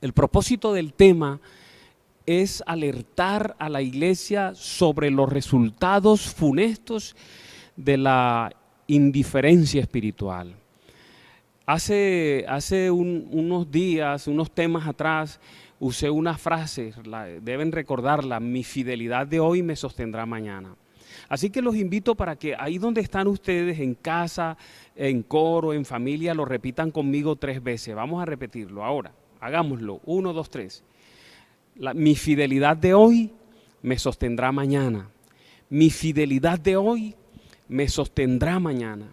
El propósito del tema es alertar a la iglesia sobre los resultados funestos de la indiferencia espiritual. Unos días, unos temas atrás, usé una frase, deben recordarla: mi fidelidad de hoy me sostendrá mañana. Así que los invito para que ahí donde están ustedes, en casa, en coro, en familia, lo repitan conmigo 3 veces. Vamos a repetirlo ahora, hagámoslo, 1, 2, 3. Mi fidelidad de hoy me sostendrá mañana. Mi fidelidad de hoy me sostendrá mañana.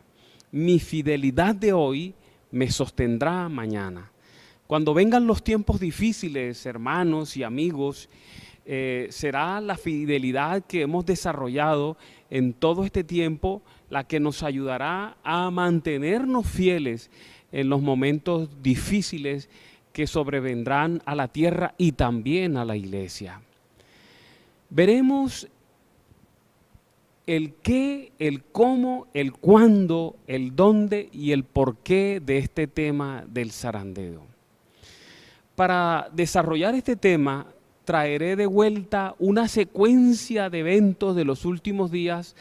Mi fidelidad de hoy me sostendrá mañana. Cuando vengan los tiempos difíciles, hermanos y amigos, será la fidelidad que hemos desarrollado en todo este tiempo la que nos ayudará a mantenernos fieles en los momentos difíciles que sobrevendrán a la tierra y también a la iglesia. Veremos el qué, el cómo, el cuándo, el dónde y el porqué de este tema del zarandeo. Para desarrollar este tema, traeré de vuelta una secuencia de eventos de los últimos días,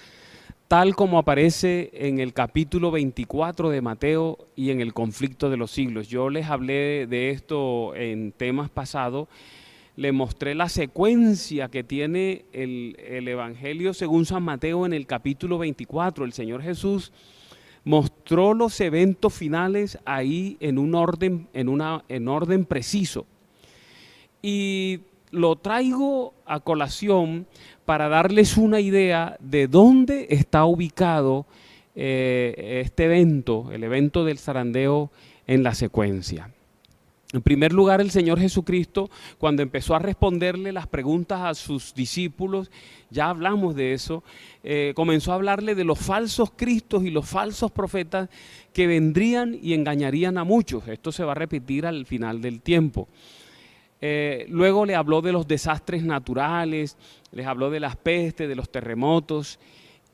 tal como aparece en el capítulo 24 de Mateo y en el conflicto de los siglos. Yo les hablé de esto en temas pasados, le mostré la secuencia que tiene el Evangelio según San Mateo en el capítulo 24. El Señor Jesús mostró los eventos finales ahí en un orden, en orden preciso. Y lo traigo a colación para darles una idea de dónde está ubicado este evento, el evento del zarandeo en la secuencia. En primer lugar, el Señor Jesucristo, cuando empezó a responderle las preguntas a sus discípulos, ya hablamos de eso, comenzó a hablarle de los falsos cristos y los falsos profetas que vendrían y engañarían a muchos. Esto se va a repetir al final del tiempo. Luego le habló de los desastres naturales, les habló de las pestes, de los terremotos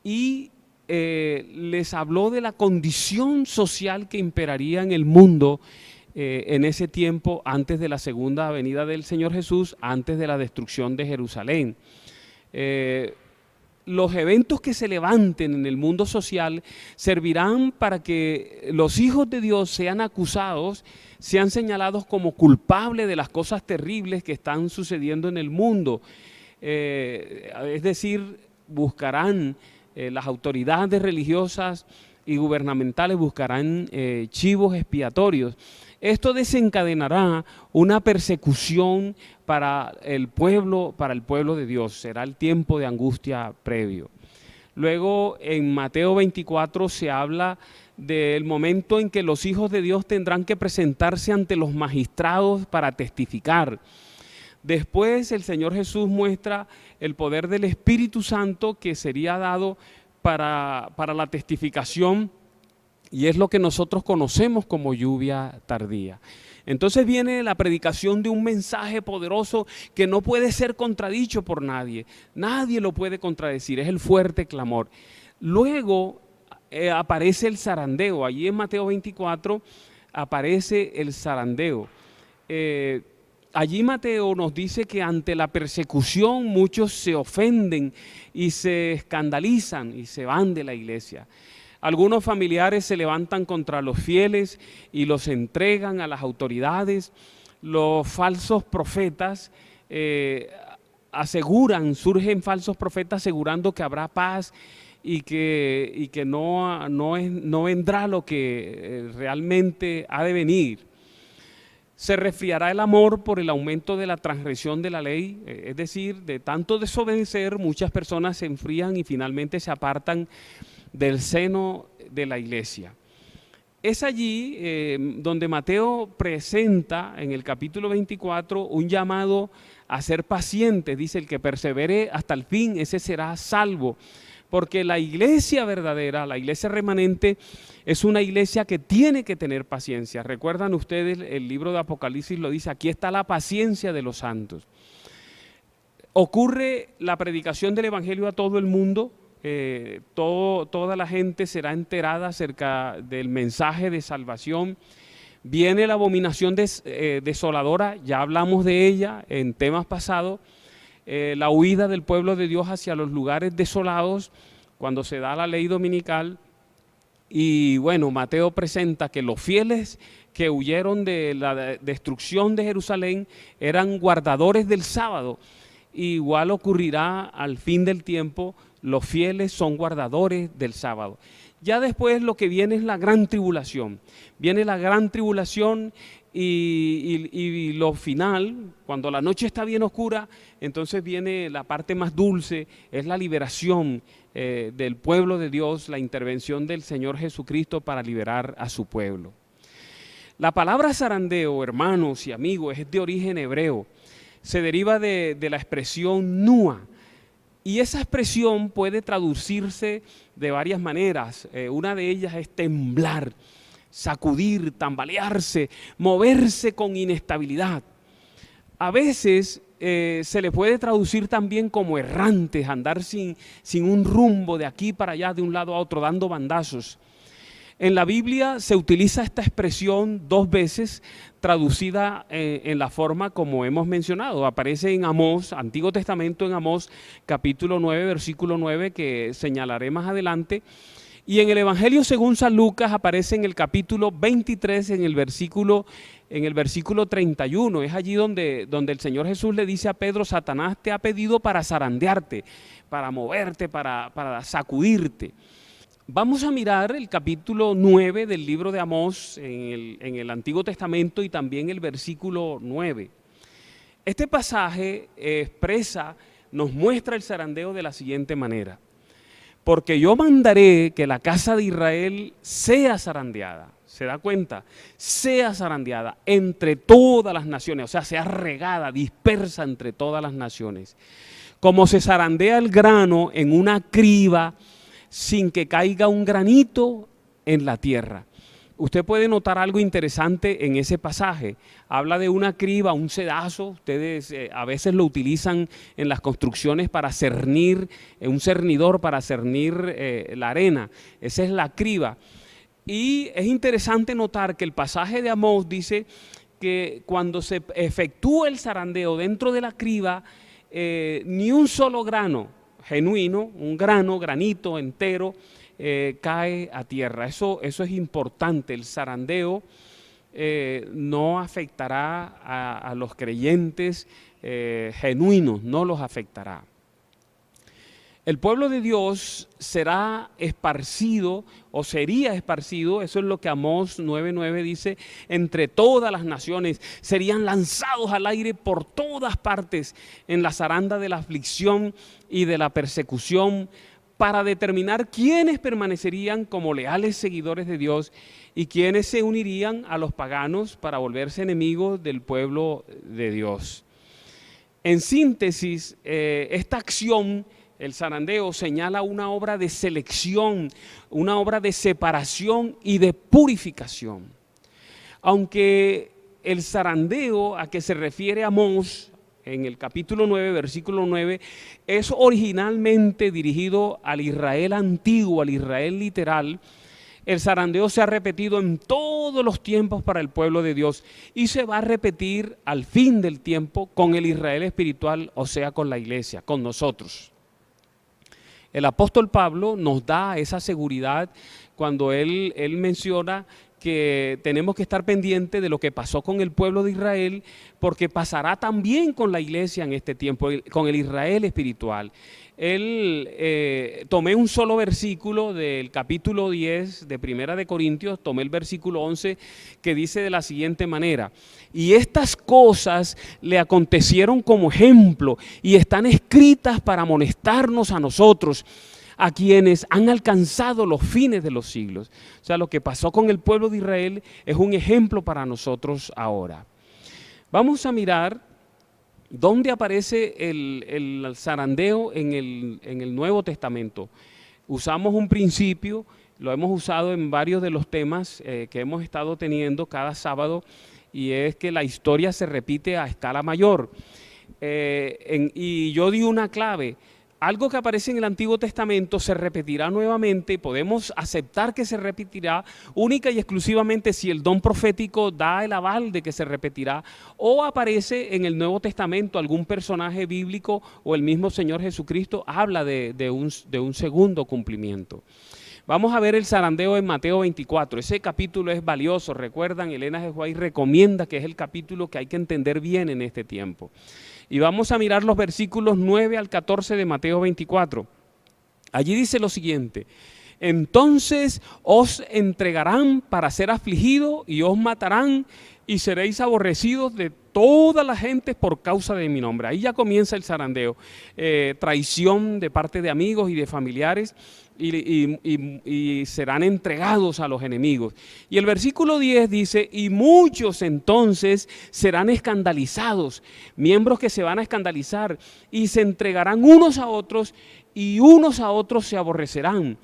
y les habló de la condición social que imperaría en el mundo en ese tiempo, antes de la segunda venida del Señor Jesús, antes de la destrucción de Jerusalén. Los eventos que se levanten en el mundo social servirán para que los hijos de Dios sean acusados, sean señalados como culpables de las cosas terribles que están sucediendo en el mundo. Es decir, buscarán las autoridades religiosas y gubernamentales, buscarán chivos expiatorios. Esto desencadenará una persecución para el pueblo de Dios. Será el tiempo de angustia previo. Luego en Mateo 24 se habla del momento en que los hijos de Dios tendrán que presentarse ante los magistrados para testificar. Después el Señor Jesús muestra el poder del Espíritu Santo que sería dado para la testificación, y es lo que nosotros conocemos como lluvia tardía. Entonces viene la predicación de un mensaje poderoso que no puede ser contradicho por nadie. Nadie lo puede contradecir, es el fuerte clamor. Luego aparece el zarandeo. Allí en Mateo 24 aparece el zarandeo. Allí Mateo nos dice que ante la persecución muchos se ofenden y se escandalizan y se van de la iglesia. Algunos familiares se levantan contra los fieles y los entregan a las autoridades. Los falsos profetas surgen falsos profetas asegurando que habrá paz y que no vendrá lo que realmente ha de venir. Se resfriará el amor por el aumento de la transgresión de la ley, es decir, de tanto desobedecer, muchas personas se enfrían y finalmente se apartan del seno de la iglesia. Es allí donde Mateo presenta en el capítulo 24 un llamado a ser pacientes. Dice: el que persevere hasta el fin, ese será salvo. Porque la iglesia verdadera, la iglesia remanente, es una iglesia que tiene que tener paciencia. Recuerdan ustedes, el libro de Apocalipsis lo dice: aquí está la paciencia de los santos. Ocurre la predicación del evangelio a todo el mundo. Toda la gente será enterada acerca del mensaje de salvación, Viene la abominación desoladora, ya hablamos de ella en temas pasados, la huida del pueblo de Dios hacia los lugares desolados cuando se da la ley dominical. Y bueno, Mateo presenta que los fieles que huyeron de la destrucción de Jerusalén eran guardadores del sábado. Igual ocurrirá al fin del tiempo, los fieles son guardadores del sábado. Ya después lo que viene es la gran tribulación. Viene la gran tribulación y lo final, cuando la noche está bien oscura, entonces viene la parte más dulce, es la liberación del pueblo de Dios, la intervención del Señor Jesucristo para liberar a su pueblo. La palabra zarandeo, hermanos y amigos, es de origen hebreo. Se deriva de la expresión nua. Y esa expresión puede traducirse de varias maneras. Una de ellas es temblar, sacudir, tambalearse, moverse con inestabilidad. A veces se le puede traducir también como errantes, andar sin un rumbo de aquí para allá, de un lado a otro, dando bandazos. En la Biblia se utiliza esta expresión 2 veces, traducida en la forma como hemos mencionado. Aparece en Amós, Antiguo Testamento, en Amós, capítulo 9, versículo 9, que señalaré más adelante. Y en el Evangelio según San Lucas aparece en el capítulo 23, en el versículo 31. Es allí donde el Señor Jesús le dice a Pedro: Satanás te ha pedido para zarandearte, para moverte, para sacudirte. Vamos a mirar el capítulo 9 del libro de Amós en el Antiguo Testamento y también el versículo 9. Este pasaje nos muestra el zarandeo de la siguiente manera: porque yo mandaré que la casa de Israel sea zarandeada. ¿Se da cuenta? Sea zarandeada entre todas las naciones, o sea, sea regada, dispersa entre todas las naciones. Como se zarandea el grano en una criba sin que caiga un granito en la tierra. Usted puede notar algo interesante en ese pasaje. Habla de una criba, un cedazo. Ustedes a veces lo utilizan en las construcciones para cernir, un cernidor para cernir la arena. Esa es la criba. Y es interesante notar que el pasaje de Amós dice que cuando se efectúa el zarandeo dentro de la criba, ni un solo grano genuino, un granito entero, cae a tierra. Eso es importante. El zarandeo no afectará a los creyentes genuinos, no los afectará. El pueblo de Dios será esparcido o sería esparcido, eso es lo que Amós 9:9 dice, entre todas las naciones, serían lanzados al aire por todas partes en la zaranda de la aflicción y de la persecución, para determinar quiénes permanecerían como leales seguidores de Dios y quiénes se unirían a los paganos para volverse enemigos del pueblo de Dios. En síntesis, esta acción, el zarandeo, señala una obra de selección, una obra de separación y de purificación. Aunque el zarandeo a que se refiere Amós en el capítulo 9, versículo 9, es originalmente dirigido al Israel antiguo, al Israel literal, el zarandeo se ha repetido en todos los tiempos para el pueblo de Dios y se va a repetir al fin del tiempo con el Israel espiritual, o sea, con la iglesia, con nosotros. El apóstol Pablo nos da esa seguridad cuando él menciona que tenemos que estar pendientes de lo que pasó con el pueblo de Israel, porque pasará también con la iglesia en este tiempo, con el Israel espiritual. Tomé un solo versículo del capítulo 10 de Primera de Corintios, tomé el versículo 11, que dice de la siguiente manera: y estas cosas le acontecieron como ejemplo y están escritas para amonestarnos a nosotros, a quienes han alcanzado los fines de los siglos. O sea, lo que pasó con el pueblo de Israel es un ejemplo para nosotros ahora. Vamos a mirar dónde aparece el zarandeo en el Nuevo Testamento. Usamos un principio, lo hemos usado en varios de los temas que hemos estado teniendo cada sábado, y es que la historia se repite a escala mayor. Y yo di una clave: algo que aparece en el Antiguo Testamento se repetirá nuevamente, podemos aceptar que se repetirá única y exclusivamente si el don profético da el aval de que se repetirá, o aparece en el Nuevo Testamento algún personaje bíblico o el mismo Señor Jesucristo habla de un segundo cumplimiento. Vamos a ver el zarandeo en Mateo 24, ese capítulo es valioso, recuerdan, Elena G. White recomienda que es el capítulo que hay que entender bien en este tiempo. Y vamos a mirar los versículos 9 al 14 de Mateo 24. Allí dice lo siguiente: entonces os entregarán para ser afligidos y os matarán y seréis aborrecidos de toda la gente por causa de mi nombre. Ahí ya comienza el zarandeo, traición de parte de amigos y de familiares y serán entregados a los enemigos. Y el versículo 10 dice, y muchos entonces serán escandalizados, miembros que se van a escandalizar y se entregarán unos a otros y unos a otros se aborrecerán.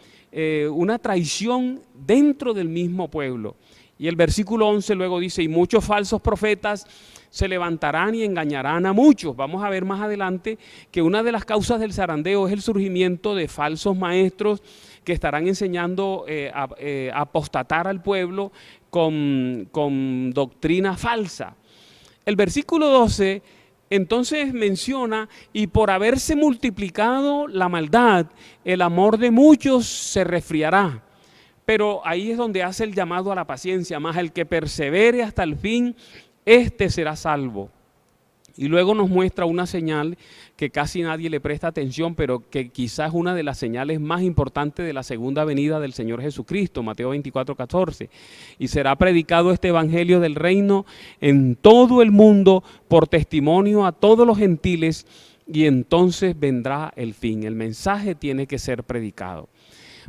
Una traición dentro del mismo pueblo. Y el versículo 11 luego dice, y muchos falsos profetas se levantarán y engañarán a muchos. Vamos a ver más adelante que una de las causas del zarandeo es el surgimiento de falsos maestros que estarán enseñando a apostatar al pueblo con doctrina falsa. El versículo 12 entonces menciona, y por haberse multiplicado la maldad, el amor de muchos se resfriará. Pero ahí es donde hace el llamado a la paciencia, más el que persevere hasta el fin, este será salvo. Y luego nos muestra una señal que casi nadie le presta atención, pero que quizás es una de las señales más importantes de la segunda venida del Señor Jesucristo, Mateo 24, 14. Y será predicado este evangelio del reino en todo el mundo por testimonio a todos los gentiles, y entonces vendrá el fin. El mensaje tiene que ser predicado.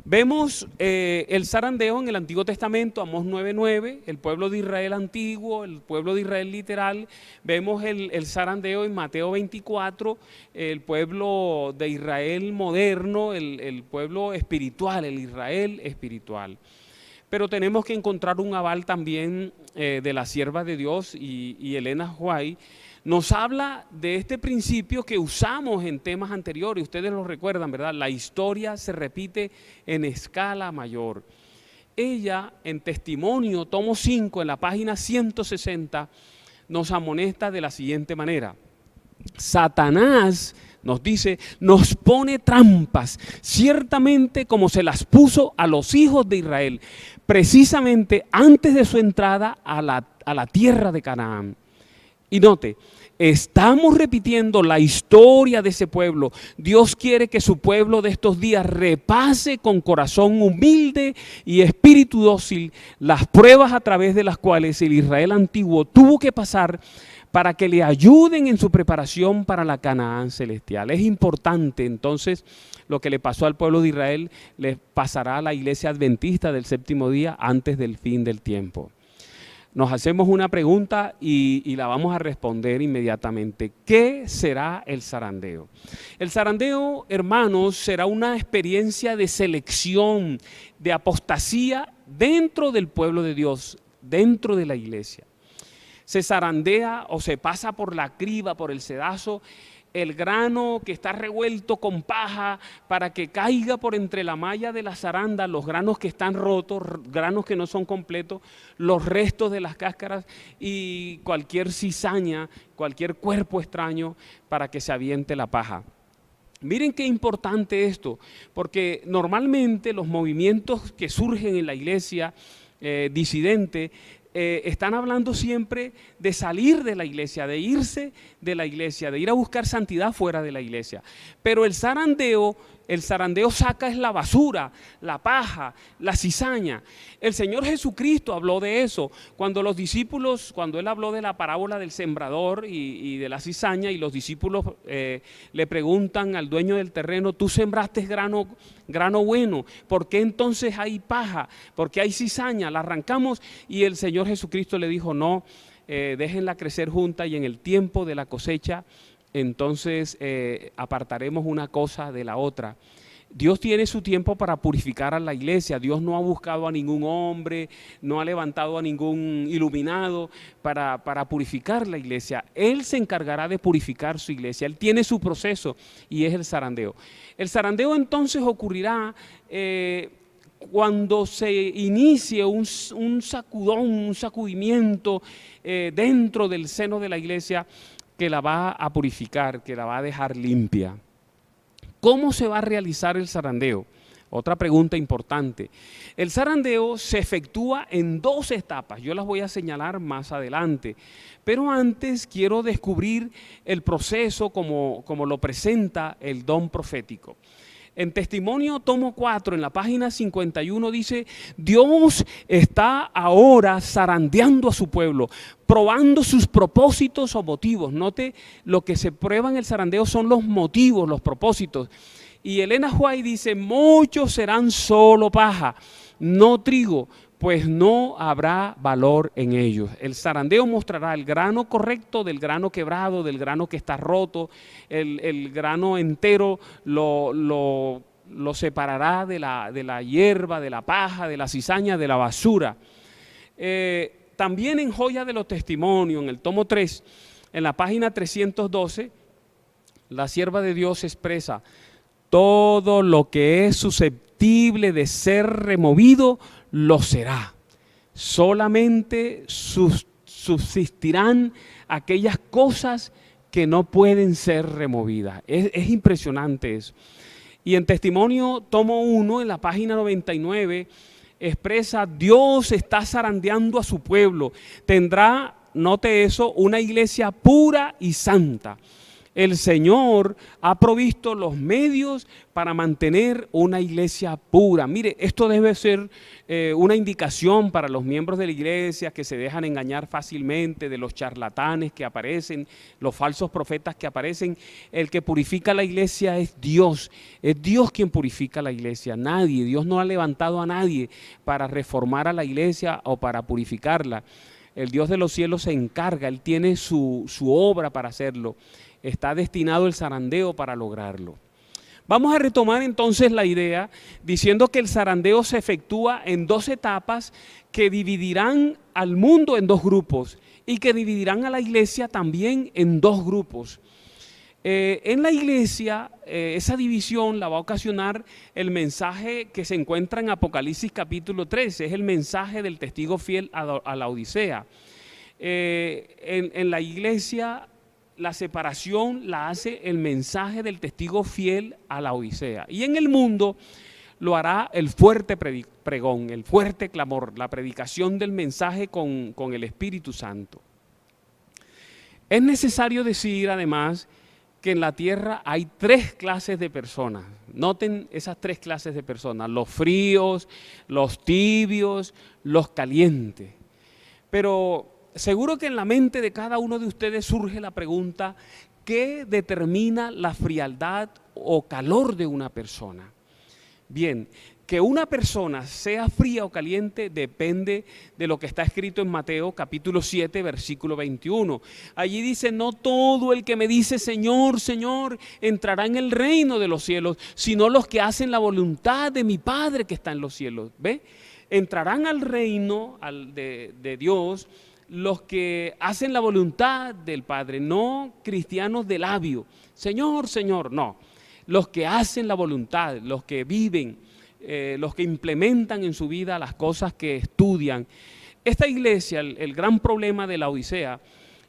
Vemos el zarandeo en el Antiguo Testamento, Amós 9:9, el pueblo de Israel antiguo, el pueblo de Israel literal. Vemos el zarandeo en Mateo 24, el pueblo de Israel moderno, el pueblo espiritual, el Israel espiritual. Pero tenemos que encontrar un aval también de la sierva de Dios y Elena White nos habla de este principio que usamos en temas anteriores. Ustedes lo recuerdan, ¿verdad? La historia se repite en escala mayor. Ella, en Testimonio, tomo 5, en la página 160, nos amonesta de la siguiente manera. Satanás, nos dice, nos pone trampas, ciertamente como se las puso a los hijos de Israel, precisamente antes de su entrada a la tierra de Canaán. Y note, estamos repitiendo la historia de ese pueblo. Dios quiere que su pueblo de estos días repase con corazón humilde y espíritu dócil las pruebas a través de las cuales el Israel antiguo tuvo que pasar para que le ayuden en su preparación para la Canaán celestial. Es importante entonces lo que le pasó al pueblo de Israel, le pasará a la iglesia adventista del séptimo día antes del fin del tiempo. Nos hacemos una pregunta y la vamos a responder inmediatamente. ¿Qué será el zarandeo? El zarandeo, hermanos, será una experiencia de selección, de apostasía dentro del pueblo de Dios, dentro de la iglesia. Se zarandea o se pasa por la criba, por el sedazo, el grano que está revuelto con paja para que caiga por entre la malla de la zaranda, los granos que están rotos, granos que no son completos, los restos de las cáscaras y cualquier cizaña, cualquier cuerpo extraño para que se aviente la paja. Miren qué importante esto, porque normalmente los movimientos que surgen en la iglesia disidente están hablando siempre de salir de la iglesia, de irse de la iglesia, de ir a buscar santidad fuera de la iglesia. Pero el zarandeo saca es la basura, la paja, la cizaña. El Señor Jesucristo habló de eso. Cuando los discípulos, cuando Él habló de la parábola del sembrador y de la cizaña, y los discípulos le preguntan al dueño del terreno, tú sembraste grano bueno, ¿por qué entonces hay paja? ¿Por qué hay cizaña? La arrancamos, y el Señor Jesucristo le dijo, no, déjenla crecer junta y en el tiempo de la cosecha entonces apartaremos una cosa de la otra. Dios tiene su tiempo para purificar a la iglesia. Dios no ha buscado a ningún hombre, no ha levantado a ningún iluminado para purificar la iglesia. Él se encargará de purificar su iglesia. Él tiene su proceso y es el zarandeo. El zarandeo entonces ocurrirá cuando se inicie un sacudón, un sacudimiento dentro del seno de la iglesia que la va a purificar, que la va a dejar limpia. ¿Cómo se va a realizar el zarandeo? Otra pregunta importante. El zarandeo se efectúa en 2 etapas. Yo las voy a señalar más adelante. Pero antes quiero descubrir el proceso como lo presenta el don profético. En Testimonio, tomo 4, en la página 51, dice: Dios está ahora zarandeando a su pueblo, probando sus propósitos o motivos. Note, lo que se prueba en el zarandeo son los motivos, los propósitos. Y Elena White dice: muchos serán solo paja, no trigo, pues no habrá valor en ellos. El zarandeo mostrará el grano correcto del grano quebrado, del grano que está roto. El grano entero lo separará de la hierba, de la paja, de la cizaña, de la basura. También en Joya de los Testimonios, en el tomo 3, en la página 312, la sierva de Dios expresa: todo lo que es susceptible de ser removido, lo será. Solamente subsistirán aquellas cosas que no pueden ser removidas. Es impresionante eso. Y en Testimonio, tomo 1, en la página 99, expresa: Dios está zarandeando a su pueblo. Tendrá, note eso, una iglesia pura y santa. El Señor ha provisto los medios para mantener una iglesia pura. Mire, esto debe ser una indicación para los miembros de la iglesia que se dejan engañar fácilmente, de los charlatanes que aparecen, los falsos profetas que aparecen. El que purifica la iglesia es Dios quien purifica la iglesia, nadie. Dios no ha levantado a nadie para reformar a la iglesia o para purificarla. El Dios de los cielos se encarga, Él tiene su obra para hacerlo. Está destinado el zarandeo para lograrlo. Vamos a retomar entonces la idea diciendo que el zarandeo se efectúa en 2 etapas que dividirán al mundo en 2 grupos y que dividirán a la iglesia también en 2 grupos. En la iglesia, esa división la va a ocasionar el mensaje que se encuentra en Apocalipsis capítulo 13, es el mensaje del testigo fiel a la Odisea. En la iglesia, la separación la hace el mensaje del testigo fiel a la Odisea. Y en el mundo lo hará el fuerte pregón, el fuerte clamor, la predicación del mensaje con el Espíritu Santo. Es necesario decir además que en la tierra hay 3 clases de personas. Noten esas 3 clases de personas: los fríos, los tibios, los calientes. Pero seguro que en la mente de cada uno de ustedes surge la pregunta: ¿qué determina la frialdad o calor de una persona? Bien, que una persona sea fría o caliente depende de lo que está escrito en Mateo capítulo 7, versículo 21. Allí dice: no todo el que me dice Señor, Señor, entrará en el reino de los cielos, sino los que hacen la voluntad de mi Padre que está en los cielos. ¿Ve? Entrarán al reino de Dios los que hacen la voluntad del Padre, no cristianos de labio, Señor, Señor, no. Los que hacen la voluntad, los que viven, los que implementan en su vida las cosas que estudian. Esta iglesia, el gran problema de la Odisea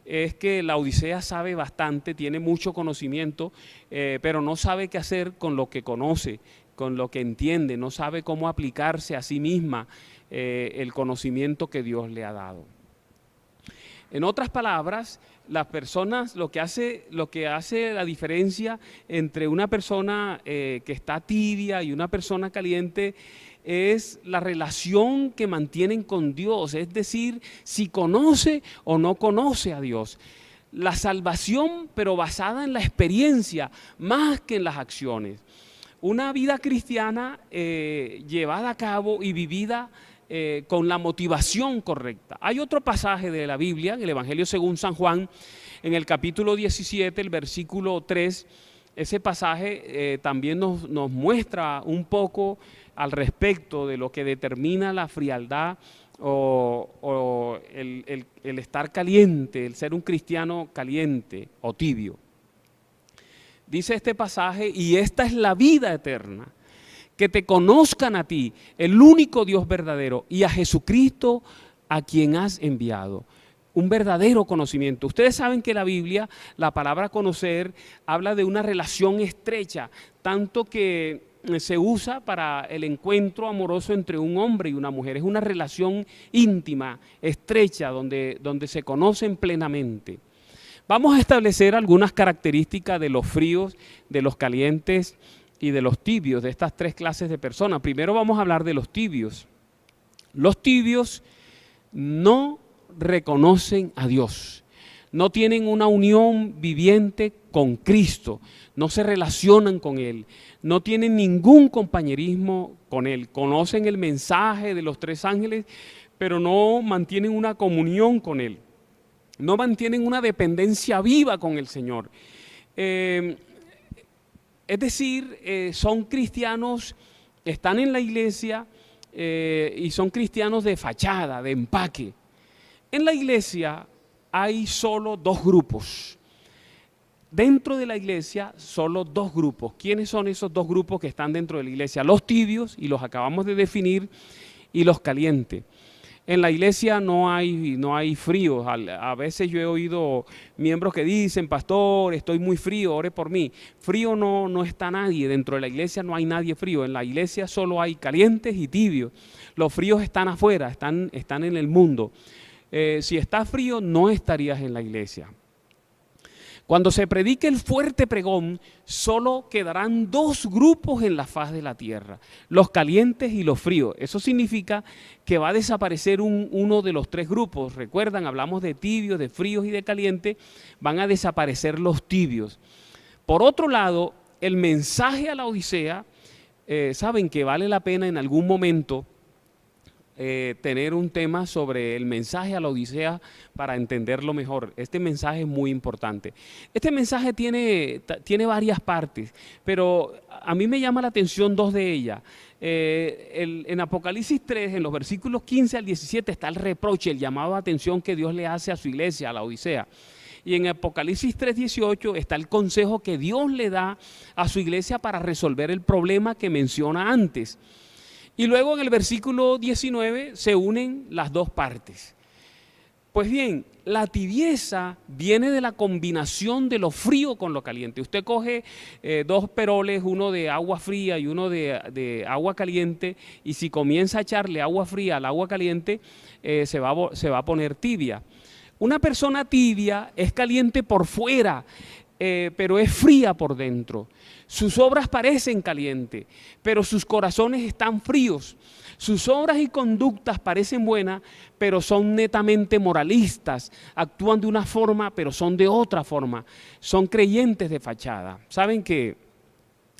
es que la Odisea sabe bastante, tiene mucho conocimiento, pero no sabe qué hacer con lo que conoce, con lo que entiende, no sabe cómo aplicarse a sí misma el conocimiento que Dios le ha dado. En otras palabras, las personas, lo que hace la diferencia entre una persona que está tibia y una persona caliente es la relación que mantienen con Dios, es decir, si conoce o no conoce a Dios. La salvación, pero basada en la experiencia, más que en las acciones. Una vida cristiana llevada a cabo y vivida con la motivación correcta. Hay otro pasaje de la Biblia, en el Evangelio según San Juan, en el capítulo 17, el versículo 3, ese pasaje también nos muestra un poco al respecto de lo que determina la frialdad o el estar caliente, el ser un cristiano caliente o tibio. Dice este pasaje: y esta es la vida eterna, que te conozcan a ti, el único Dios verdadero, y a Jesucristo a quien has enviado. Un verdadero conocimiento. Ustedes saben que la Biblia, la palabra conocer, habla de una relación estrecha, tanto que se usa para el encuentro amoroso entre un hombre y una mujer. Es una relación íntima, estrecha, donde se conocen plenamente. Vamos a establecer algunas características de los fríos, de los calientes y de los tibios, de estas tres clases de personas. Primero vamos a hablar de los tibios. Los tibios no reconocen a Dios, no tienen una unión viviente con Cristo, no se relacionan con Él, no tienen ningún compañerismo con Él, conocen el mensaje de los tres ángeles, pero no mantienen una comunión con Él, no mantienen una dependencia viva con el Señor. Es decir, son cristianos, están en la iglesia y son cristianos de fachada, de empaque. En la iglesia hay solo dos grupos. Dentro de la iglesia, solo dos grupos. ¿Quiénes son esos dos grupos que están dentro de la iglesia? Los tibios, y los acabamos de definir, y los calientes. En la iglesia no hay frío. A veces yo he oído miembros que dicen: pastor, estoy muy frío, ore por mí. Frío no está nadie. Dentro de la iglesia no hay nadie frío. En la iglesia solo hay calientes y tibios. Los fríos están afuera, están en el mundo. Si estás frío, no estarías en la iglesia. Cuando se predique el fuerte pregón, solo quedarán dos grupos en la faz de la tierra: los calientes y los fríos. Eso significa que va a desaparecer uno de los tres grupos. Recuerdan, hablamos de tibios, de fríos y de calientes. Van a desaparecer los tibios. Por otro lado, el mensaje a la Odisea, saben que vale la pena en algún momento tener un tema sobre el mensaje a la Odisea para entenderlo mejor. Este mensaje es muy importante. Este mensaje tiene varias partes, pero a mí me llama la atención dos de ellas. En Apocalipsis 3, en los versículos 15 al 17, está el reproche, el llamado a atención que Dios le hace a su iglesia, a la Odisea. Y en Apocalipsis 3:18 está el consejo que Dios le da a su iglesia para resolver el problema que menciona antes. Y luego en el versículo 19 se unen las dos partes. Pues bien, la tibieza viene de la combinación de lo frío con lo caliente. Usted coge dos peroles, uno de agua fría y uno de agua caliente, y si comienza a echarle agua fría al agua caliente, se va a poner tibia. Una persona tibia es caliente por fuera, pero es fría por dentro. Sus obras parecen calientes, pero sus corazones están fríos. Sus obras y conductas parecen buenas, pero son netamente moralistas. Actúan de una forma, pero son de otra forma. Son creyentes de fachada. Saben que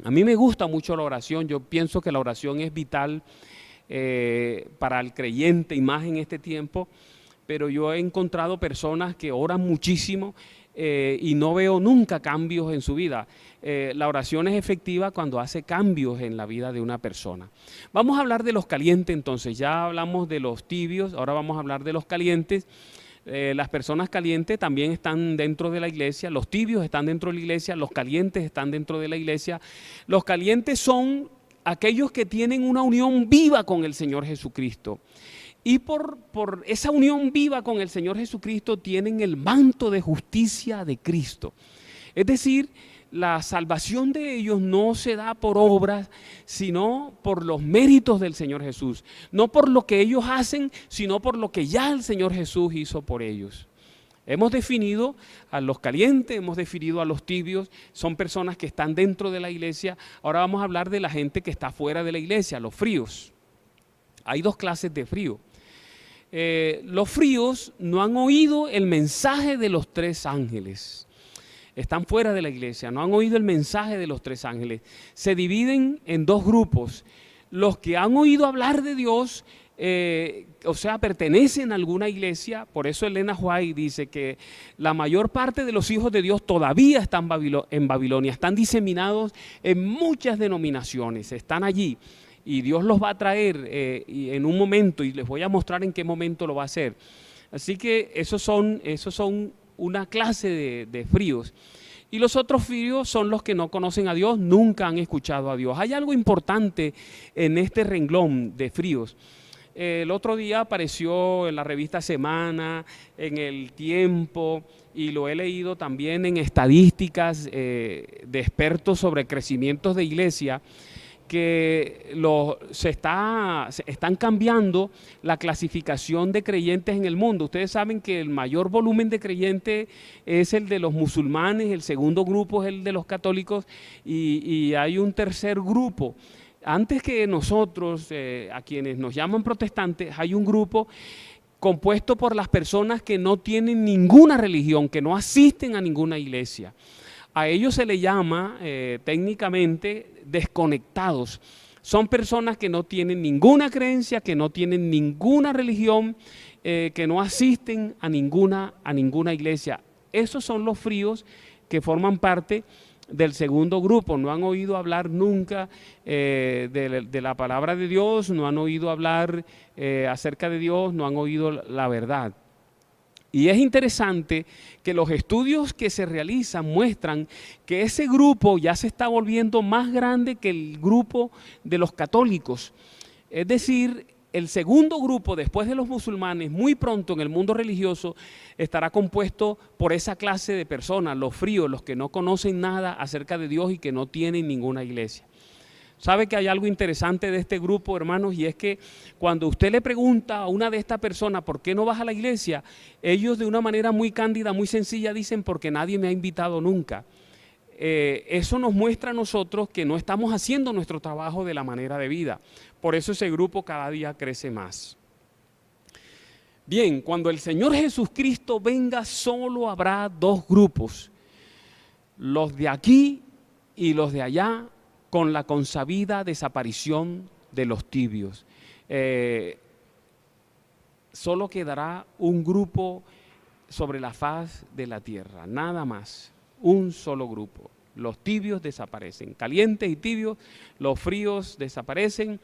a mí me gusta mucho la oración. Yo pienso que la oración es vital para el creyente y más en este tiempo. Pero yo he encontrado personas que oran muchísimo y no veo nunca cambios en su vida. La oración es efectiva cuando hace cambios en la vida de una persona. Vamos a hablar de los calientes entonces. Ya hablamos de los tibios, ahora vamos a hablar de los calientes. Las personas calientes también están dentro de la iglesia, los tibios están dentro de la iglesia, los calientes están dentro de la iglesia. Los calientes son aquellos que tienen una unión viva con el Señor Jesucristo. Y por esa unión viva con el Señor Jesucristo tienen el manto de justicia de Cristo. Es decir, la salvación de ellos no se da por obras, sino por los méritos del Señor Jesús. No por lo que ellos hacen, sino por lo que ya el Señor Jesús hizo por ellos. Hemos definido a los calientes, hemos definido a los tibios, son personas que están dentro de la iglesia. Ahora vamos a hablar de la gente que está fuera de la iglesia, los fríos. Hay dos clases de frío. Los fríos no han oído el mensaje de los tres ángeles. Están fuera de la iglesia, no han oído el mensaje de los tres ángeles. Se dividen en dos grupos. Los que han oído hablar de Dios o sea, pertenecen a alguna iglesia. Por eso Elena White dice que la mayor parte de los hijos de Dios todavía están en Babilonia, están diseminados en muchas denominaciones, están allí. Y Dios los va a traer en un momento, y les voy a mostrar en qué momento lo va a hacer. Así que esos son una clase de fríos. Y los otros fríos son los que no conocen a Dios, nunca han escuchado a Dios. Hay algo importante en este renglón de fríos. El otro día apareció en la revista Semana, en El Tiempo, y lo he leído también en estadísticas de expertos sobre crecimientos de iglesia, que están cambiando la clasificación de creyentes en el mundo. Ustedes saben que el mayor volumen de creyentes es el de los musulmanes, el segundo grupo es el de los católicos, y hay un tercer grupo. Antes que nosotros, a quienes nos llaman protestantes, hay un grupo compuesto por las personas que no tienen ninguna religión, que no asisten a ninguna iglesia. A ellos se le llama técnicamente desconectados. Son personas que no tienen ninguna creencia, que no tienen ninguna religión, que no asisten a ninguna iglesia. Esos son los fríos que forman parte del segundo grupo. No han oído hablar nunca de la palabra de Dios, no han oído hablar acerca de Dios, no han oído la verdad. Y es interesante que los estudios que se realizan muestran que ese grupo ya se está volviendo más grande que el grupo de los católicos. Es decir, el segundo grupo, después de los musulmanes, muy pronto en el mundo religioso, estará compuesto por esa clase de personas, los fríos, los que no conocen nada acerca de Dios y que no tienen ninguna iglesia. ¿Sabe que hay algo interesante de este grupo, hermanos? Y es que cuando usted le pregunta a una de estas personas ¿por qué no vas a la iglesia? Ellos de una manera muy cándida, muy sencilla dicen porque nadie me ha invitado nunca. Eso nos muestra a nosotros que no estamos haciendo nuestro trabajo de la manera debida. Por eso ese grupo cada día crece más. Bien, cuando el Señor Jesucristo venga, solo habrá dos grupos, los de aquí y los de allá, con la consabida desaparición de los tibios. Solo quedará un grupo sobre la faz de la tierra, nada más, un solo grupo. Los tibios desaparecen, calientes y tibios, los fríos desaparecen.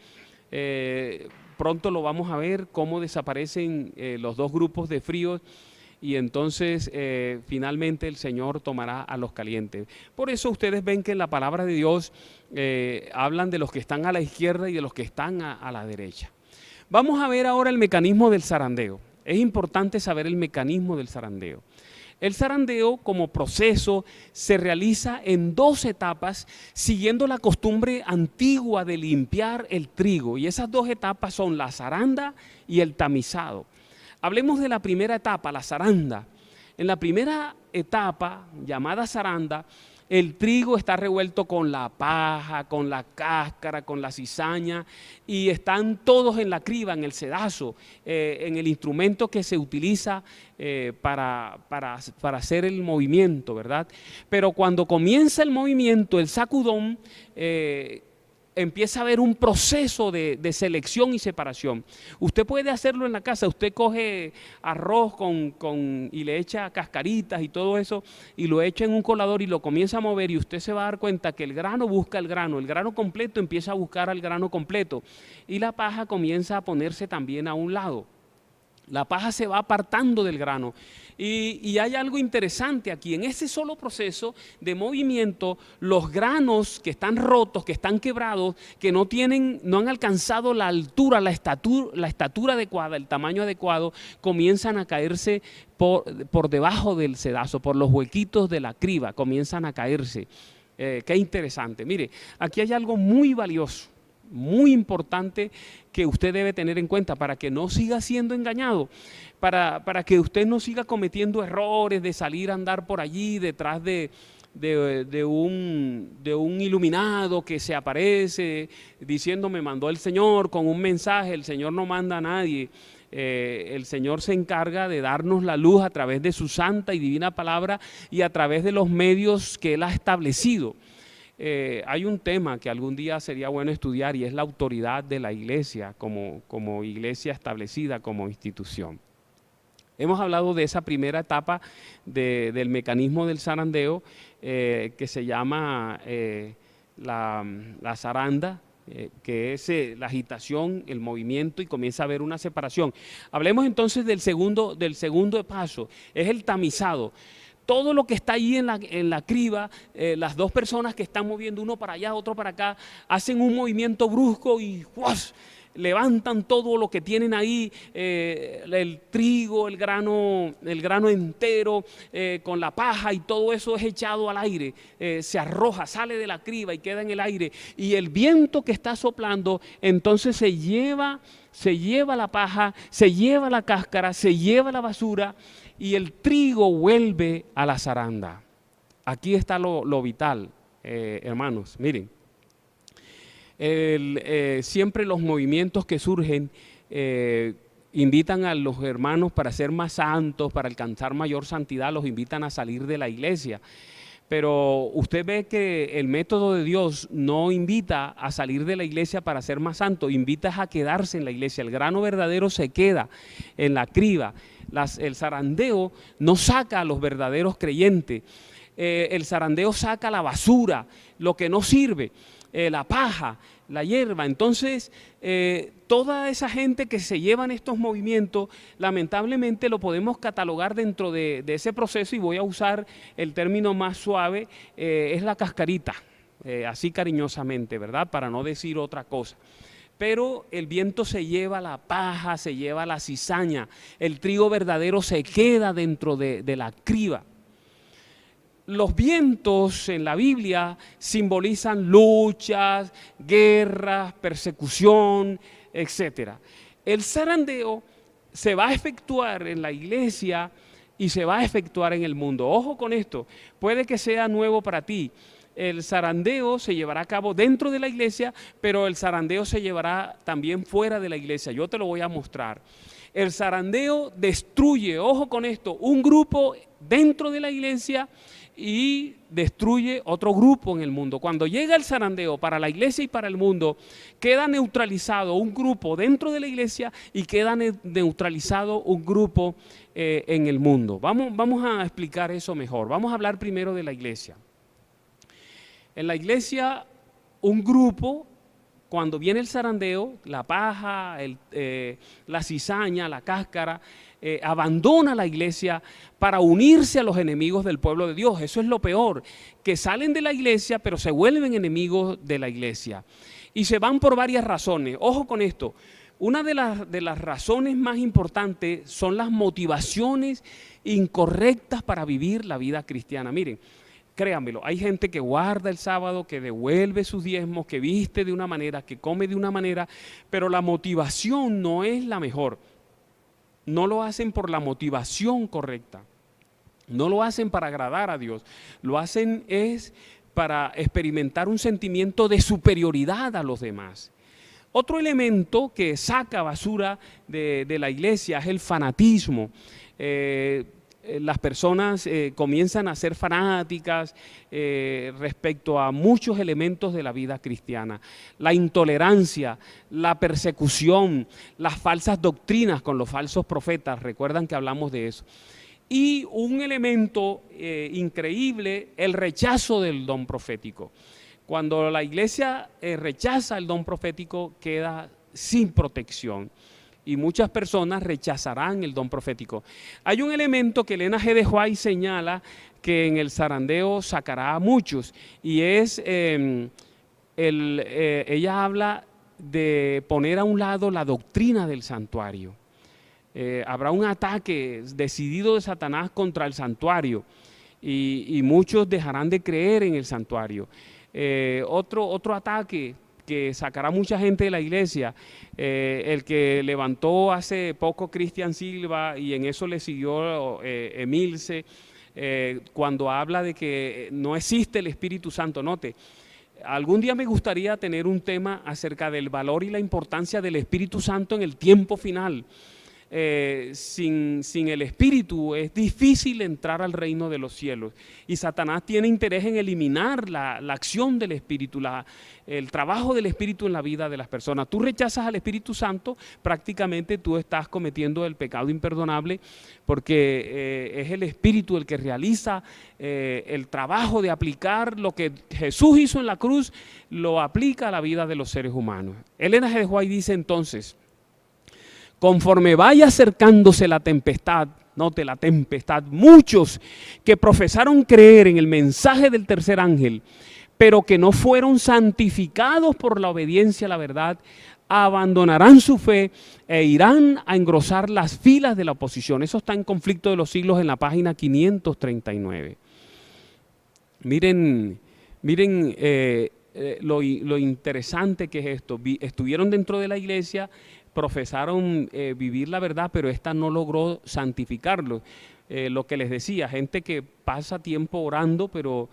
Pronto lo vamos a ver cómo desaparecen los dos grupos de fríos. Y entonces finalmente el Señor tomará a los calientes. Por eso ustedes ven que en la palabra de Dios hablan de los que están a la izquierda y de los que están a la derecha. Vamos a ver ahora el mecanismo del zarandeo. Es importante saber el mecanismo del zarandeo. El zarandeo como proceso se realiza en dos etapas siguiendo la costumbre antigua de limpiar el trigo. Y esas dos etapas son la zaranda y el tamizado. Hablemos de la primera etapa, la zaranda. En la primera etapa, llamada zaranda, el trigo está revuelto con la paja, con la cáscara, con la cizaña, y están todos en la criba, en el sedazo, en el instrumento que se utiliza para hacer el movimiento, ¿verdad? Pero cuando comienza el movimiento, el sacudón, empieza a haber un proceso de selección y separación. Usted puede hacerlo en la casa, usted coge arroz y le echa cascaritas y todo eso, y lo echa en un colador y lo comienza a mover, y usted se va a dar cuenta que el grano busca el grano completo empieza a buscar al grano completo, y la paja comienza a ponerse también a un lado. La paja se va apartando del grano. Y hay algo interesante aquí. En ese solo proceso de movimiento, los granos que están rotos, que están quebrados, que no han alcanzado la altura, la estatura adecuada, el tamaño adecuado, comienzan a caerse por debajo del sedazo, por los huequitos de la criba, comienzan a caerse. Qué interesante. Mire, aquí hay algo muy valioso, muy importante que usted debe tener en cuenta para que no siga siendo engañado, para que usted no siga cometiendo errores de salir a andar por allí detrás de un iluminado que se aparece diciendo me mandó el Señor con un mensaje. El Señor no manda a nadie. El Señor se encarga de darnos la luz a través de su santa y divina palabra y a través de los medios que Él ha establecido. hay un tema que algún día sería bueno estudiar y es la autoridad de la iglesia como iglesia establecida como institución. Hemos hablado de esa primera etapa del mecanismo del zarandeo que se llama la zaranda, que es la agitación, el movimiento, y comienza a haber una separación. Hablemos entonces del segundo paso, es el tamizado. Todo lo que está ahí en la criba, las dos personas que están moviendo, uno para allá, otro para acá, hacen un movimiento brusco y ¡guas!, levantan todo lo que tienen ahí, el trigo, el grano entero, con la paja, y todo eso es echado al aire, se arroja, sale de la criba y queda en el aire. Y el viento que está soplando, entonces se lleva la paja, se lleva la cáscara, se lleva la basura, y el trigo vuelve a la zaranda. Aquí está lo vital, hermanos, miren. Siempre los movimientos que surgen invitan a los hermanos para ser más santos, para alcanzar mayor santidad, los invitan a salir de la iglesia. Pero usted ve que el método de Dios no invita a salir de la iglesia para ser más santo, invita a quedarse en la iglesia. El grano verdadero se queda en la criba. El zarandeo no saca a los verdaderos creyentes. El zarandeo saca la basura, lo que no sirve, la paja, la hierba. Entonces, toda esa gente que se llevan estos movimientos, lamentablemente lo podemos catalogar dentro de ese proceso, y voy a usar el término más suave, es la cascarita, así cariñosamente, ¿verdad? Para no decir otra cosa. Pero el viento se lleva la paja, se lleva la cizaña, el trigo verdadero se queda dentro de la criba. Los vientos en la Biblia simbolizan luchas, guerras, persecución, etc. El zarandeo se va a efectuar en la iglesia y se va a efectuar en el mundo. Ojo con esto, puede que sea nuevo para ti. El zarandeo se llevará a cabo dentro de la iglesia, pero el zarandeo se llevará también fuera de la iglesia. Yo te lo voy a mostrar. El zarandeo destruye, ojo con esto, un grupo dentro de la iglesia y destruye otro grupo en el mundo. Cuando llega el zarandeo para la iglesia y para el mundo, queda neutralizado un grupo dentro de la iglesia y queda neutralizado un grupo en el mundo. Vamos a explicar eso mejor. Vamos a hablar primero de la iglesia. En la iglesia, un grupo, cuando viene el zarandeo, la paja, la cizaña, la cáscara, abandona la iglesia para unirse a los enemigos del pueblo de Dios. Eso es lo peor, que salen de la iglesia pero se vuelven enemigos de la iglesia. Y se van por varias razones. Ojo con esto, una de las razones más importantes son las motivaciones incorrectas para vivir la vida cristiana. Miren, créanmelo, hay gente que guarda el sábado, que devuelve sus diezmos, que viste de una manera, que come de una manera, pero la motivación no es la mejor. No lo hacen por la motivación correcta. No lo hacen para agradar a Dios. Lo hacen es para experimentar un sentimiento de superioridad a los demás. Otro elemento que saca basura de la iglesia es el fanatismo. Las personas comienzan a ser fanáticas respecto a muchos elementos de la vida cristiana. La intolerancia, la persecución, las falsas doctrinas con los falsos profetas, recuerdan que hablamos de eso. Y un elemento increíble, el rechazo del don profético. Cuando la iglesia rechaza el don profético, queda sin protección. Y muchas personas rechazarán el don profético. Hay un elemento que Elena G. de White señala que en el zarandeo sacará a muchos, y es, ella habla de poner a un lado la doctrina del santuario. Habrá un ataque decidido de Satanás contra el santuario, y muchos dejarán de creer en el santuario. Otro ataque que sacará mucha gente de la iglesia, el que levantó hace poco Cristian Silva, y en eso le siguió Emilce, cuando habla de que no existe el Espíritu Santo. Note, algún día me gustaría tener un tema acerca del valor y la importancia del Espíritu Santo en el tiempo final. sin el Espíritu es difícil entrar al reino de los cielos. Y Satanás tiene interés en eliminar la acción del Espíritu, el trabajo del Espíritu en la vida de las personas. Tú rechazas al Espíritu Santo, prácticamente tú estás cometiendo el pecado imperdonable, porque es el Espíritu el que realiza el trabajo de aplicar lo que Jesús hizo en la cruz, lo aplica a la vida de los seres humanos. Elena G. de White dice entonces: conforme vaya acercándose la tempestad, note la tempestad, muchos que profesaron creer en el mensaje del tercer ángel, pero que no fueron santificados por la obediencia a la verdad, abandonarán su fe e irán a engrosar las filas de la oposición. Eso está en Conflicto de los Siglos en la página 539. Miren lo interesante que es esto. Estuvieron dentro de la iglesia, profesaron vivir la verdad, pero esta no logró santificarlo. Lo que les decía, gente que pasa tiempo orando, pero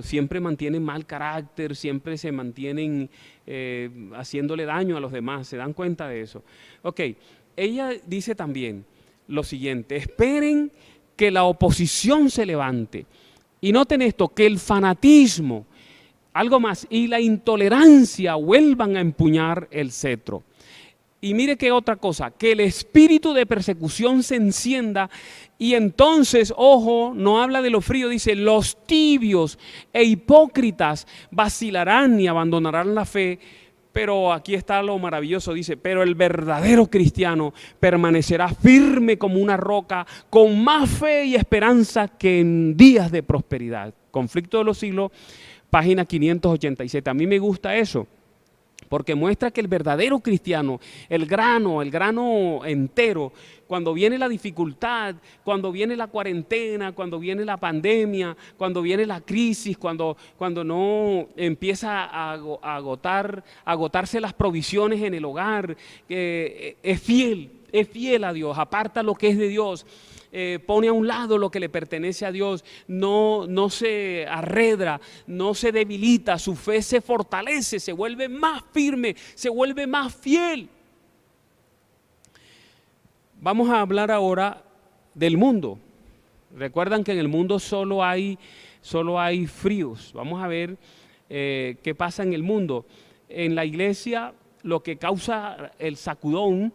siempre mantienen mal carácter, siempre se mantienen haciéndole daño a los demás. ¿Se dan cuenta de eso? Ok, ella dice también lo siguiente: esperen que la oposición se levante. Y noten esto, que el fanatismo, algo más, y la intolerancia vuelvan a empuñar el cetro. Y mire qué otra cosa, que el espíritu de persecución se encienda, y entonces, ojo, no habla de lo frío, dice: los tibios e hipócritas vacilarán y abandonarán la fe. Pero aquí está lo maravilloso, dice: pero el verdadero cristiano permanecerá firme como una roca, con más fe y esperanza que en días de prosperidad. Conflicto de los Siglos, página 587. A mí me gusta eso, porque muestra que el verdadero cristiano, el grano entero, cuando viene la dificultad, cuando viene la cuarentena, cuando viene la pandemia, cuando viene la crisis, cuando no empieza a agotarse las provisiones en el hogar, es fiel a Dios, aparta lo que es de Dios. Pone a un lado lo que le pertenece a Dios, no se arredra, no se debilita, su fe se fortalece, se vuelve más firme, se vuelve más fiel. Vamos a hablar ahora del mundo. Recuerdan que en el mundo solo hay fríos. Vamos a ver qué pasa en el mundo. En la iglesia lo que causa el sacudón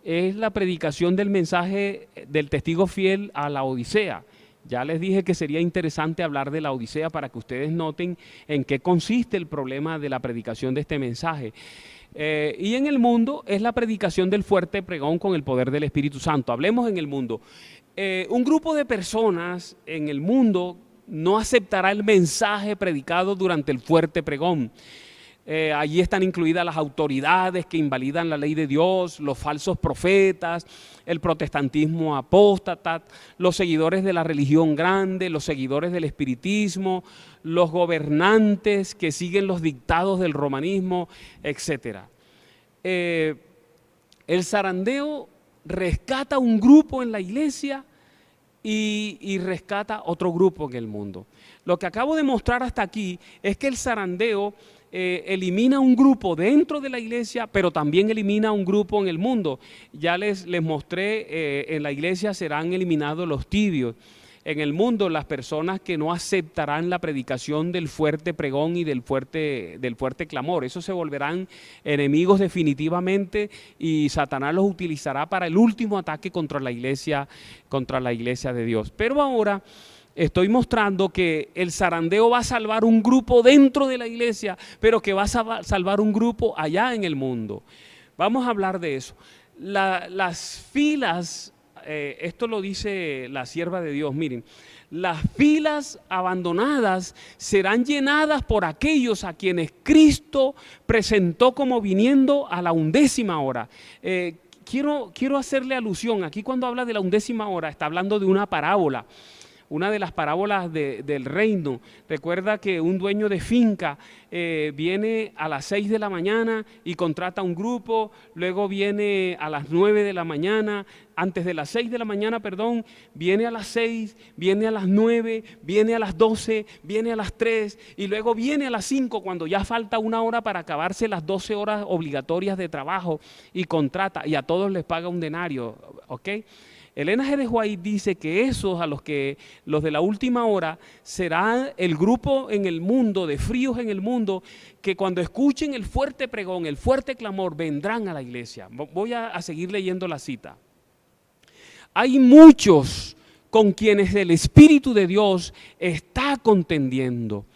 es la predicación del mensaje del testigo fiel a la Odisea. Ya les dije que sería interesante hablar de la Odisea para que ustedes noten en qué consiste el problema de la predicación de este mensaje. Y en el mundo es la predicación del fuerte pregón con el poder del Espíritu Santo. Hablemos en el mundo. Un grupo de personas en el mundo no aceptará el mensaje predicado durante el fuerte pregón. Allí están incluidas las autoridades que invalidan la ley de Dios, los falsos profetas, el protestantismo apóstata, los seguidores de la religión grande, los seguidores del espiritismo, los gobernantes que siguen los dictados del romanismo, etc. El zarandeo rescata un grupo en la iglesia y rescata otro grupo en el mundo. Lo que acabo de mostrar hasta aquí es que el zarandeo elimina un grupo dentro de la iglesia, pero también elimina un grupo en el mundo. Ya les mostré, en la iglesia serán eliminados los tibios. En el mundo, las personas que no aceptarán la predicación del fuerte pregón y del fuerte clamor, esos se volverán enemigos definitivamente, y Satanás los utilizará para el último ataque contra la iglesia de Dios. Pero ahora estoy mostrando que el zarandeo va a salvar un grupo dentro de la iglesia, pero que va a salvar un grupo allá en el mundo. Vamos a hablar de eso. Las filas, esto lo dice la sierva de Dios, miren, las filas abandonadas serán llenadas por aquellos a quienes Cristo presentó como viniendo a la 11ª hora. Quiero hacerle alusión, aquí cuando habla de la 11ª hora está hablando de una parábola. una de las parábolas del reino. Recuerda que un dueño de finca viene a las 6 de la mañana y contrata un grupo, luego viene a las 9 de la mañana, antes de las 6 de la mañana, perdón, viene a las 6, viene a las 9, viene a las 12, viene a las 3 y luego viene a las 5 cuando ya falta una hora para acabarse las 12 horas obligatorias de trabajo y contrata y a todos les paga un denario, ¿ok? Elena G. de White dice que esos a los de la última hora será el grupo en el mundo, de fríos en el mundo, que cuando escuchen el fuerte pregón, el fuerte clamor, vendrán a la iglesia. Voy a seguir leyendo la cita. Hay muchos con quienes el Espíritu de Dios está contendiendo.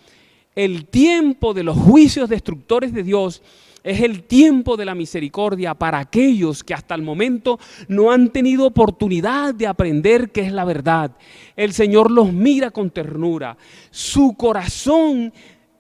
El tiempo de los juicios destructores de Dios es el tiempo de la misericordia para aquellos que hasta el momento no han tenido oportunidad de aprender qué es la verdad. El Señor los mira con ternura. Su corazón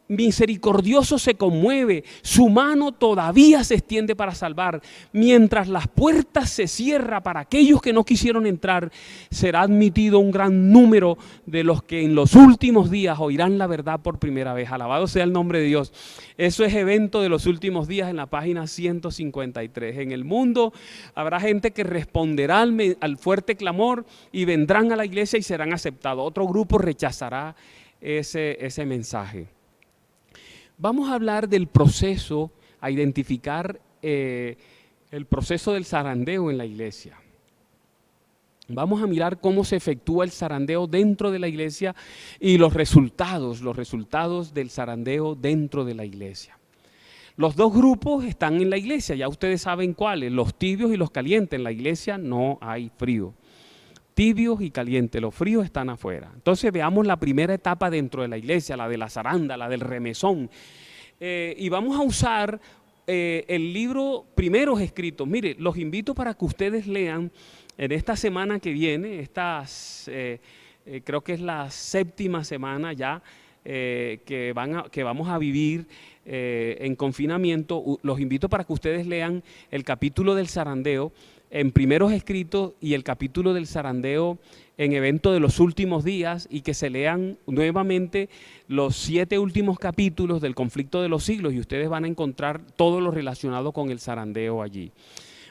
misericordioso se conmueve, su mano todavía se extiende para salvar. Mientras las puertas se cierran para aquellos que no quisieron entrar, será admitido un gran número de los que en los últimos días oirán la verdad por primera vez. Alabado sea el nombre de Dios. Eso es evento de los últimos días en la página 153. En el mundo habrá gente que responderá al fuerte clamor y vendrán a la iglesia y serán aceptados. Otro grupo rechazará ese mensaje. Vamos a hablar del proceso, a identificar el proceso del zarandeo en la iglesia. Vamos a mirar cómo se efectúa el zarandeo dentro de la iglesia y los resultados del zarandeo dentro de la iglesia. Los dos grupos están en la iglesia, ya ustedes saben cuáles, los tibios y los calientes. En la iglesia no hay frío. Tibios y calientes, los fríos están afuera. Entonces veamos la primera etapa dentro de la iglesia, la de la zaranda, la del remesón. Y vamos a usar el libro Primeros Escritos. Mire, los invito para que ustedes lean en esta semana que viene, creo que es la 7ª semana ya que vamos a vivir en confinamiento. Los invito para que ustedes lean el capítulo del zarandeo en Primeros Escritos y el capítulo del zarandeo en Evento de los Últimos Días, y que se lean nuevamente los 7 últimos capítulos del Conflicto de los Siglos y ustedes van a encontrar todo lo relacionado con el zarandeo allí.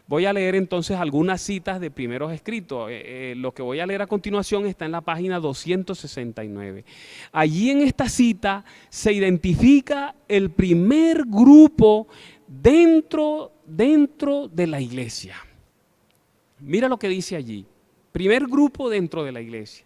Voy a leer entonces algunas citas de Primeros Escritos. Lo que voy a leer a continuación está en la página 269. Allí en esta cita se identifica el primer grupo dentro de la iglesia. Mira lo que dice allí. Primer grupo dentro de la iglesia.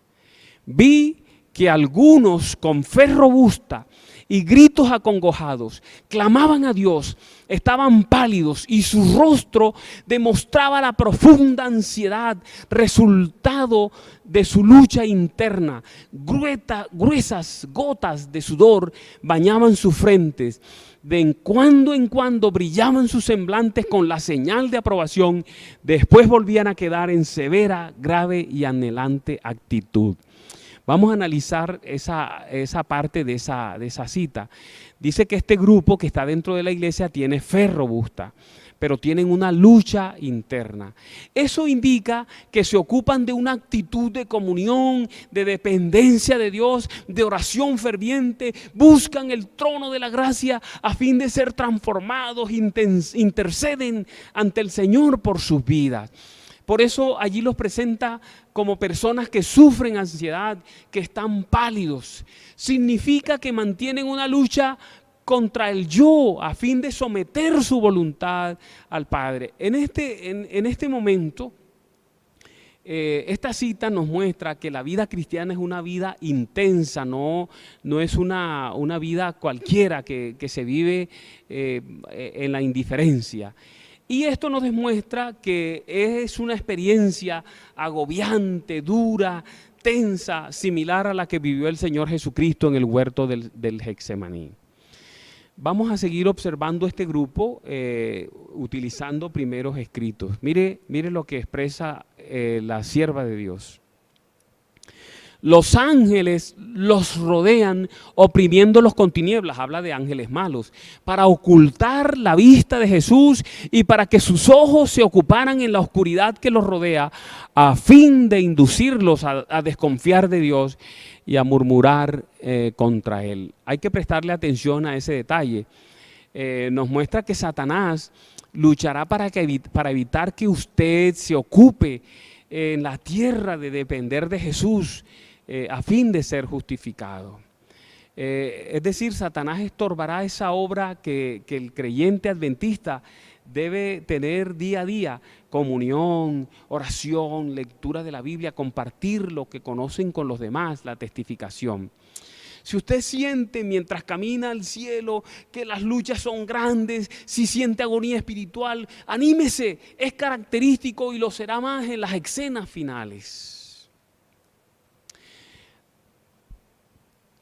Vi que algunos con fe robusta y gritos acongojados clamaban a Dios, estaban pálidos y su rostro demostraba la profunda ansiedad, resultado de su lucha interna. Gruesas gotas de sudor bañaban sus frentes. De en cuando brillaban sus semblantes con la señal de aprobación, después volvían a quedar en severa, grave y anhelante actitud. Vamos a analizar esa parte de esa cita. Dice que este grupo que está dentro de la iglesia tiene fe robusta, pero tienen una lucha interna. Eso indica que se ocupan de una actitud de comunión, de dependencia de Dios, de oración ferviente, buscan el trono de la gracia a fin de ser transformados, interceden ante el Señor por sus vidas. Por eso allí los presenta como personas que sufren ansiedad, que están pálidos. Significa que mantienen una lucha contra el yo a fin de someter su voluntad al Padre. En este momento, esta cita nos muestra que la vida cristiana es una vida intensa, no es una vida cualquiera que se vive en la indiferencia. Y esto nos demuestra que es una experiencia agobiante, dura, tensa, similar a la que vivió el Señor Jesucristo en el huerto del Getsemaní. Vamos a seguir observando este grupo utilizando Primeros Escritos. Mire lo que expresa la sierva de Dios. Los ángeles los rodean oprimiéndolos con tinieblas, habla de ángeles malos, para ocultar la vista de Jesús y para que sus ojos se ocuparan en la oscuridad que los rodea, a fin de inducirlos a desconfiar de Dios y a murmurar contra Él. Hay que prestarle atención a ese detalle. Nos muestra que Satanás luchará para evitar que usted se ocupe en la tierra de depender de Jesús, a fin de ser justificado. Es decir, Satanás estorbará esa obra que el creyente adventista debe tener día a día: comunión, oración, lectura de la Biblia, compartir lo que conocen con los demás, la testificación. Si usted siente mientras camina al cielo que las luchas son grandes, si siente agonía espiritual, anímese, es característico y lo será más en las escenas finales.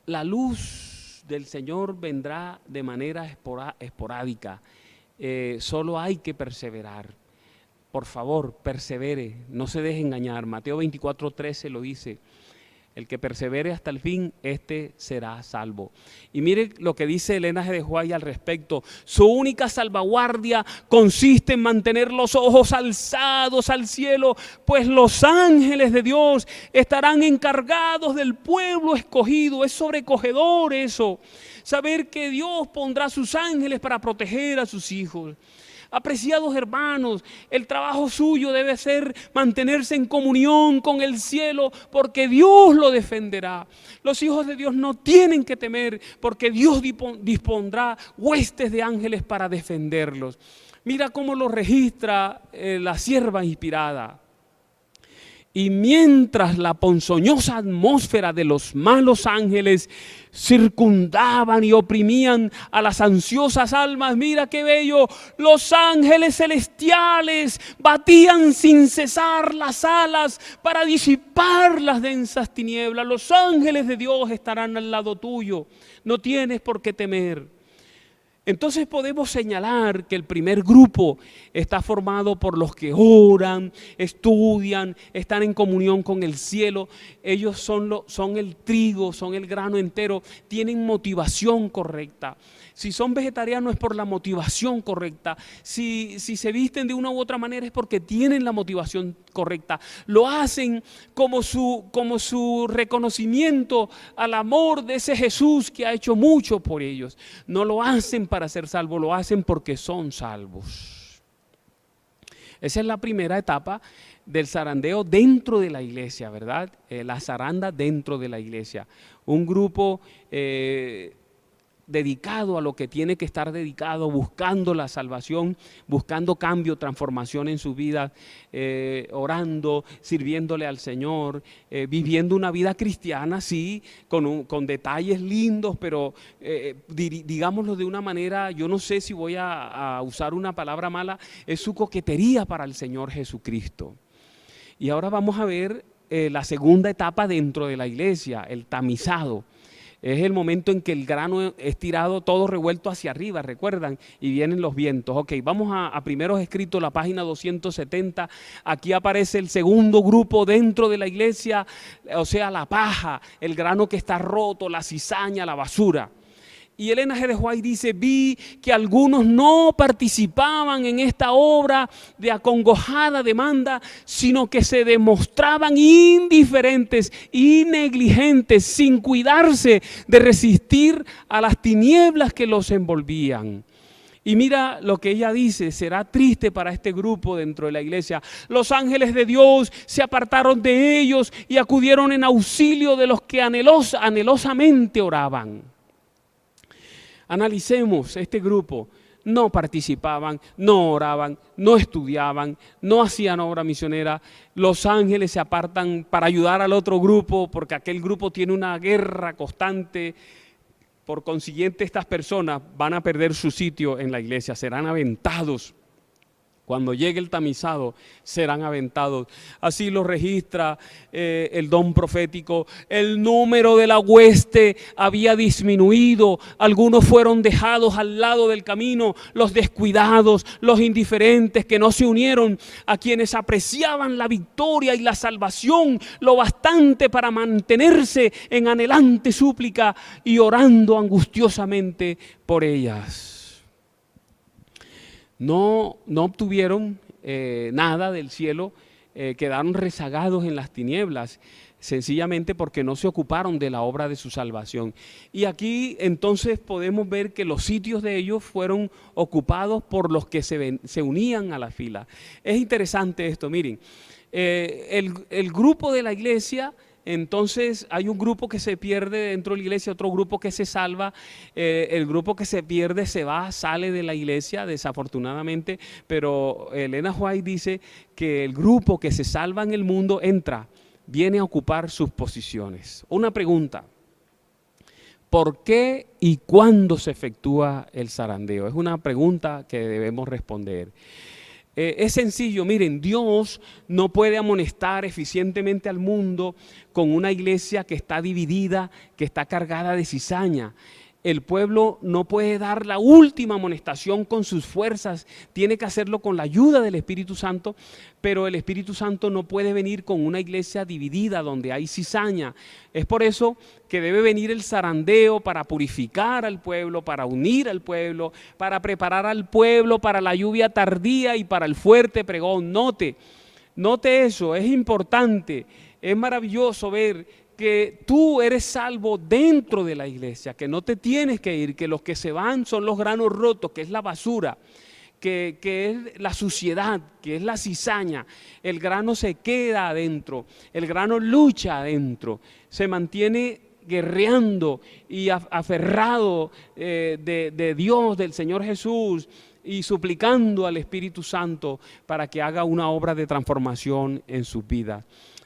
La luz del Señor vendrá de manera esporádica. Solo hay que perseverar. Por favor, persevere, no se deje engañar. Mateo 24:13 lo dice: el que persevere hasta el fin, este será salvo. Y mire lo que dice Elena G. de White al respecto: su única salvaguardia consiste en mantener los ojos alzados al cielo, pues los ángeles de Dios estarán encargados del pueblo escogido. Es sobrecogedor eso, saber que Dios pondrá sus ángeles para proteger a sus hijos. Apreciados hermanos, el trabajo suyo debe ser mantenerse en comunión con el cielo, porque Dios lo defenderá. Los hijos de Dios no tienen que temer, porque Dios dispondrá huestes de ángeles para defenderlos. Mira cómo lo registra la sierva inspirada. Y mientras la ponzoñosa atmósfera de los malos ángeles circundaban y oprimían a las ansiosas almas, mira qué bello, los ángeles celestiales batían sin cesar las alas para disipar las densas tinieblas. Los ángeles de Dios estarán al lado tuyo, no tienes por qué temer. Entonces podemos señalar que el primer grupo está formado por los que oran, estudian, están en comunión con el cielo. Ellos son el trigo, son el grano entero, tienen motivación correcta. Si son vegetarianos es por la motivación correcta. Si se visten de una u otra manera es porque tienen la motivación correcta. Lo hacen como su reconocimiento al amor de ese Jesús que ha hecho mucho por ellos. No lo hacen para ser salvos, lo hacen porque son salvos. Esa es la primera etapa del zarandeo dentro de la iglesia, ¿verdad? La zaranda dentro de la iglesia. Un grupo dedicado a lo que tiene que estar dedicado, buscando la salvación, buscando cambio, transformación en su vida, orando, sirviéndole al Señor, viviendo una vida cristiana, sí, con detalles lindos, pero digámoslo de una manera, yo no sé si voy a usar una palabra mala, es su coquetería para el Señor Jesucristo. Y ahora vamos a ver la segunda etapa dentro de la iglesia, el tamizado. Es el momento en que el grano es tirado todo revuelto hacia arriba, ¿recuerdan? Y vienen los vientos. Ok, vamos a Primeros Escritos, la página 270. Aquí aparece el segundo grupo dentro de la iglesia, o sea, la paja, el grano que está roto, la cizaña, la basura. Y Elena G. de White dice: vi que algunos no participaban en esta obra de acongojada demanda, sino que se demostraban indiferentes y negligentes, sin cuidarse de resistir a las tinieblas que los envolvían. Y mira lo que ella dice: será triste para este grupo dentro de la iglesia. Los ángeles de Dios se apartaron de ellos y acudieron en auxilio de los que anhelosamente oraban. Analicemos este grupo. No participaban, no oraban, no estudiaban, no hacían obra misionera. Los ángeles se apartan para ayudar al otro grupo porque aquel grupo tiene una guerra constante. Por consiguiente, estas personas van a perder su sitio en la iglesia, serán aventados Cuando llegue el tamizado, serán aventados. Así lo registra el don profético. El número de la hueste había disminuido. Algunos fueron dejados al lado del camino. Los descuidados, los indiferentes que no se unieron a quienes apreciaban la victoria y la salvación lo bastante para mantenerse en anhelante súplica y orando angustiosamente por ellas. No obtuvieron nada del cielo, quedaron rezagados en las tinieblas, sencillamente porque no se ocuparon de la obra de su salvación. Y aquí entonces podemos ver que los sitios de ellos fueron ocupados por los que se unían a la fila. Es interesante esto, miren, el grupo de la iglesia. Entonces hay un grupo que se pierde dentro de la iglesia, otro grupo que se salva, el grupo que se pierde se va, sale de la iglesia desafortunadamente, pero Elena White dice que el grupo que se salva en el mundo entra, viene a ocupar sus posiciones. Una pregunta: ¿por qué y cuándo se efectúa el zarandeo? Es una pregunta que debemos responder. Es sencillo, miren, Dios no puede amonestar eficientemente al mundo con una iglesia que está dividida, que está cargada de cizaña. El pueblo no puede dar la última amonestación con sus fuerzas, tiene que hacerlo con la ayuda del Espíritu Santo, pero el Espíritu Santo no puede venir con una iglesia dividida donde hay cizaña. Es por eso que debe venir el zarandeo para purificar al pueblo, para unir al pueblo, para preparar al pueblo para la lluvia tardía y para el fuerte pregón. Note eso, es importante, es maravilloso ver que tú eres salvo dentro de la iglesia, que no te tienes que ir, que los que se van son los granos rotos, que es la basura, que es la suciedad, que es la cizaña. El grano se queda adentro, el grano lucha adentro, se mantiene guerreando y aferrado de Dios, del Señor Jesús, y suplicando al Espíritu Santo para que haga una obra de transformación en sus vidas.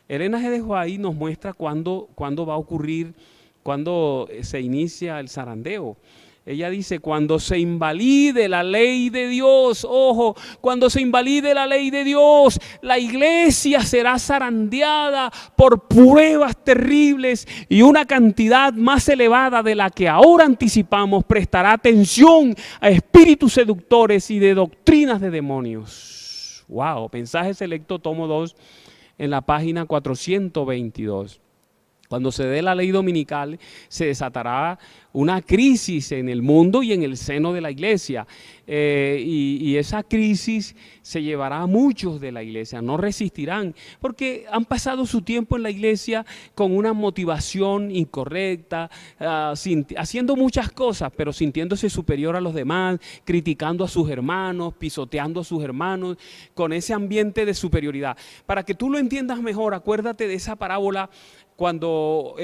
Elena G. de White nos muestra cuándo va a ocurrir, cuándo se inicia el zarandeo. Ella dice: cuando se invalide la ley de Dios, ojo, cuando se invalide la ley de Dios, la iglesia será zarandeada por pruebas terribles y una cantidad más elevada de la que ahora anticipamos prestará atención a espíritus seductores y de doctrinas de demonios. Wow, mensaje selecto, tomo 2. En la página 422. Cuando se dé la ley dominical, se desatará una crisis en el mundo y en el seno de la iglesia. Y esa crisis se llevará a muchos de la iglesia, no resistirán, porque han pasado su tiempo en la iglesia con una motivación incorrecta, haciendo muchas cosas, pero sintiéndose superior a los demás, criticando a sus hermanos, pisoteando a sus hermanos, con ese ambiente de superioridad. Para que tú lo entiendas mejor, acuérdate de esa parábola cuando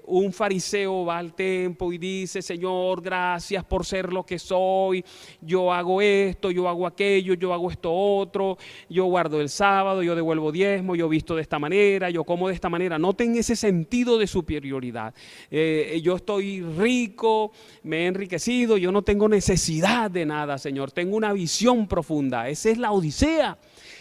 un fariseo va al templo y dice: Señor, gracias por ser lo que soy, yo hago esto, yo hago aquello, yo hago esto otro, yo guardo el sábado, yo devuelvo diezmo, yo visto de esta manera, yo como de esta manera. Noten ese sentido de superioridad. Yo estoy rico, me he enriquecido, yo no tengo necesidad de nada, Señor, tengo una visión profunda. Esa es la odisea,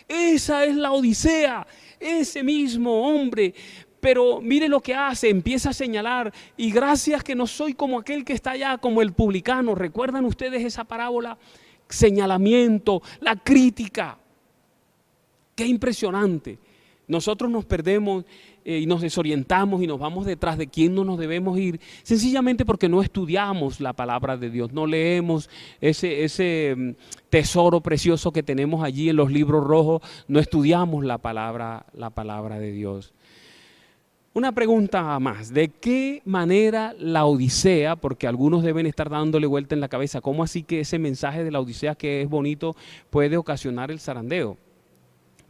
esa es la odisea, ese mismo hombre. Pero mire lo que hace, empieza a señalar: y gracias que no soy como aquel que está allá, como el publicano. ¿Recuerdan ustedes esa parábola? Señalamiento, la crítica. Qué impresionante. Nosotros nos perdemos y nos desorientamos y nos vamos detrás de quién no nos debemos ir, sencillamente porque no estudiamos la palabra de Dios, no leemos ese tesoro precioso que tenemos allí en los libros rojos, no estudiamos la palabra de Dios. Una pregunta más: ¿de qué manera la odisea? Porque algunos deben estar dándole vuelta en la cabeza, ¿cómo así que ese mensaje de la odisea que es bonito puede ocasionar el zarandeo?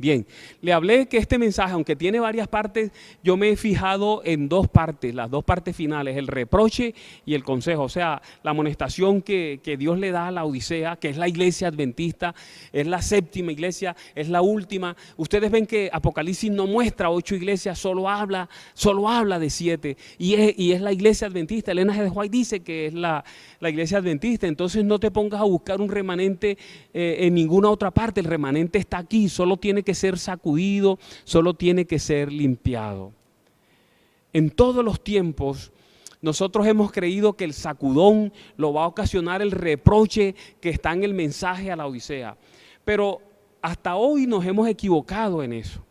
Bien, le hablé que este mensaje, aunque tiene varias partes, yo me he fijado en dos partes, las dos partes finales, el reproche y el consejo. O sea, la amonestación que Dios le da a la Odisea, que es la iglesia adventista, es la séptima iglesia, es la última. Ustedes ven que Apocalipsis no muestra 8 iglesias, solo habla de 7. Y es la iglesia adventista. Elena G. White dice que es la iglesia adventista. Entonces no te pongas a buscar un remanente en ninguna otra parte. El remanente está aquí, solo tiene que ser sacudido, solo tiene que ser limpiado. En todos los tiempos nosotros hemos creído que el sacudón lo va a ocasionar el reproche que está en el mensaje a la Odisea, pero hasta hoy nos hemos equivocado en eso.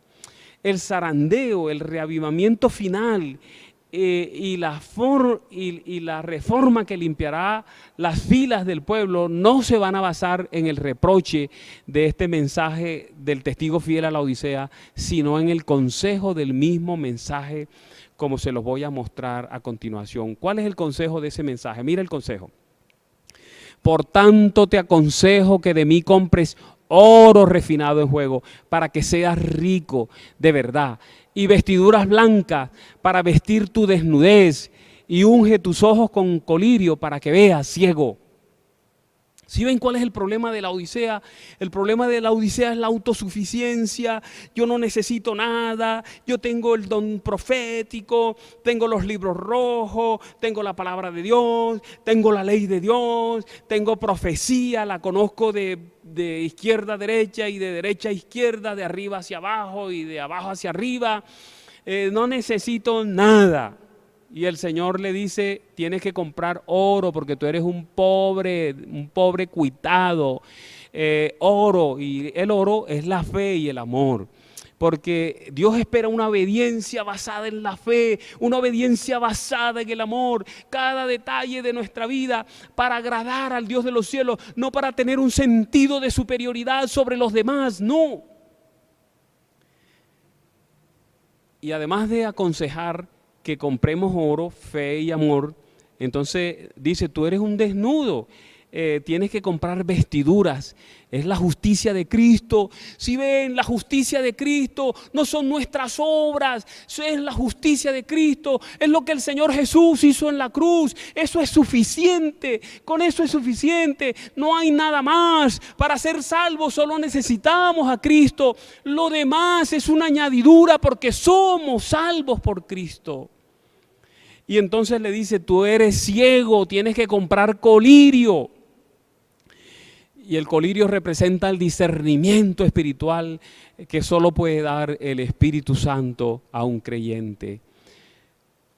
El zarandeo, el reavivamiento final y la reforma que limpiará las filas del pueblo no se van a basar en el reproche de este mensaje del testigo fiel a la Odisea, sino en el consejo del mismo mensaje, como se los voy a mostrar a continuación. ¿Cuál es el consejo de ese mensaje? Mira el consejo. Por tanto te aconsejo que de mí compres oro refinado en fuego, para que seas rico de verdad, y vestiduras blancas para vestir tu desnudez, y unge tus ojos con colirio para que veas ciego. ¿Sí ven cuál es el problema de la Odisea? El problema de la Odisea es la autosuficiencia. Yo no necesito nada, yo tengo el don profético, tengo los libros rojos, tengo la palabra de Dios, tengo la ley de Dios, tengo profecía, la conozco de izquierda a derecha y de derecha a izquierda, de arriba hacia abajo y de abajo hacia arriba. No necesito nada. Y el Señor le dice, tienes que comprar oro porque tú eres un pobre cuitado. Oro, y el oro es la fe y el amor. Porque Dios espera una obediencia basada en la fe, una obediencia basada en el amor, cada detalle de nuestra vida para agradar al Dios de los cielos, no para tener un sentido de superioridad sobre los demás, no. Y además de aconsejar que compremos oro, fe y amor, entonces dice, tú eres un desnudo, tienes que comprar vestiduras, es la justicia de Cristo. Si ven, la justicia de Cristo no son nuestras obras, es la justicia de Cristo, es lo que el Señor Jesús hizo en la cruz. Eso es suficiente, con eso es suficiente, no hay nada más. Para ser salvos solo necesitamos a Cristo, lo demás es una añadidura porque somos salvos por Cristo. Y entonces le dice, tú eres ciego, tienes que comprar colirio. Y el colirio representa el discernimiento espiritual que solo puede dar el Espíritu Santo a un creyente.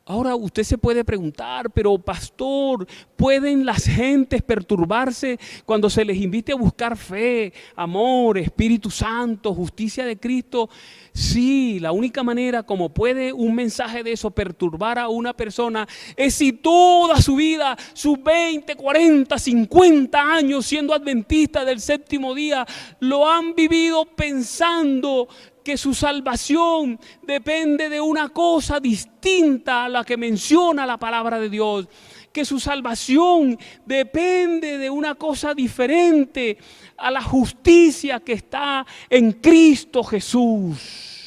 Ahora usted se puede preguntar, pero pastor, ¿pueden las gentes perturbarse cuando se les invite a buscar fe, amor, Espíritu Santo, justicia de Cristo? Sí, la única manera como puede un mensaje de eso perturbar a una persona es si toda su vida, sus 20, 40, 50 años siendo adventista del séptimo día, lo han vivido pensando que su salvación depende de una cosa distinta a la que menciona la palabra de Dios, que su salvación depende de una cosa diferente a la justicia que está en Cristo Jesús.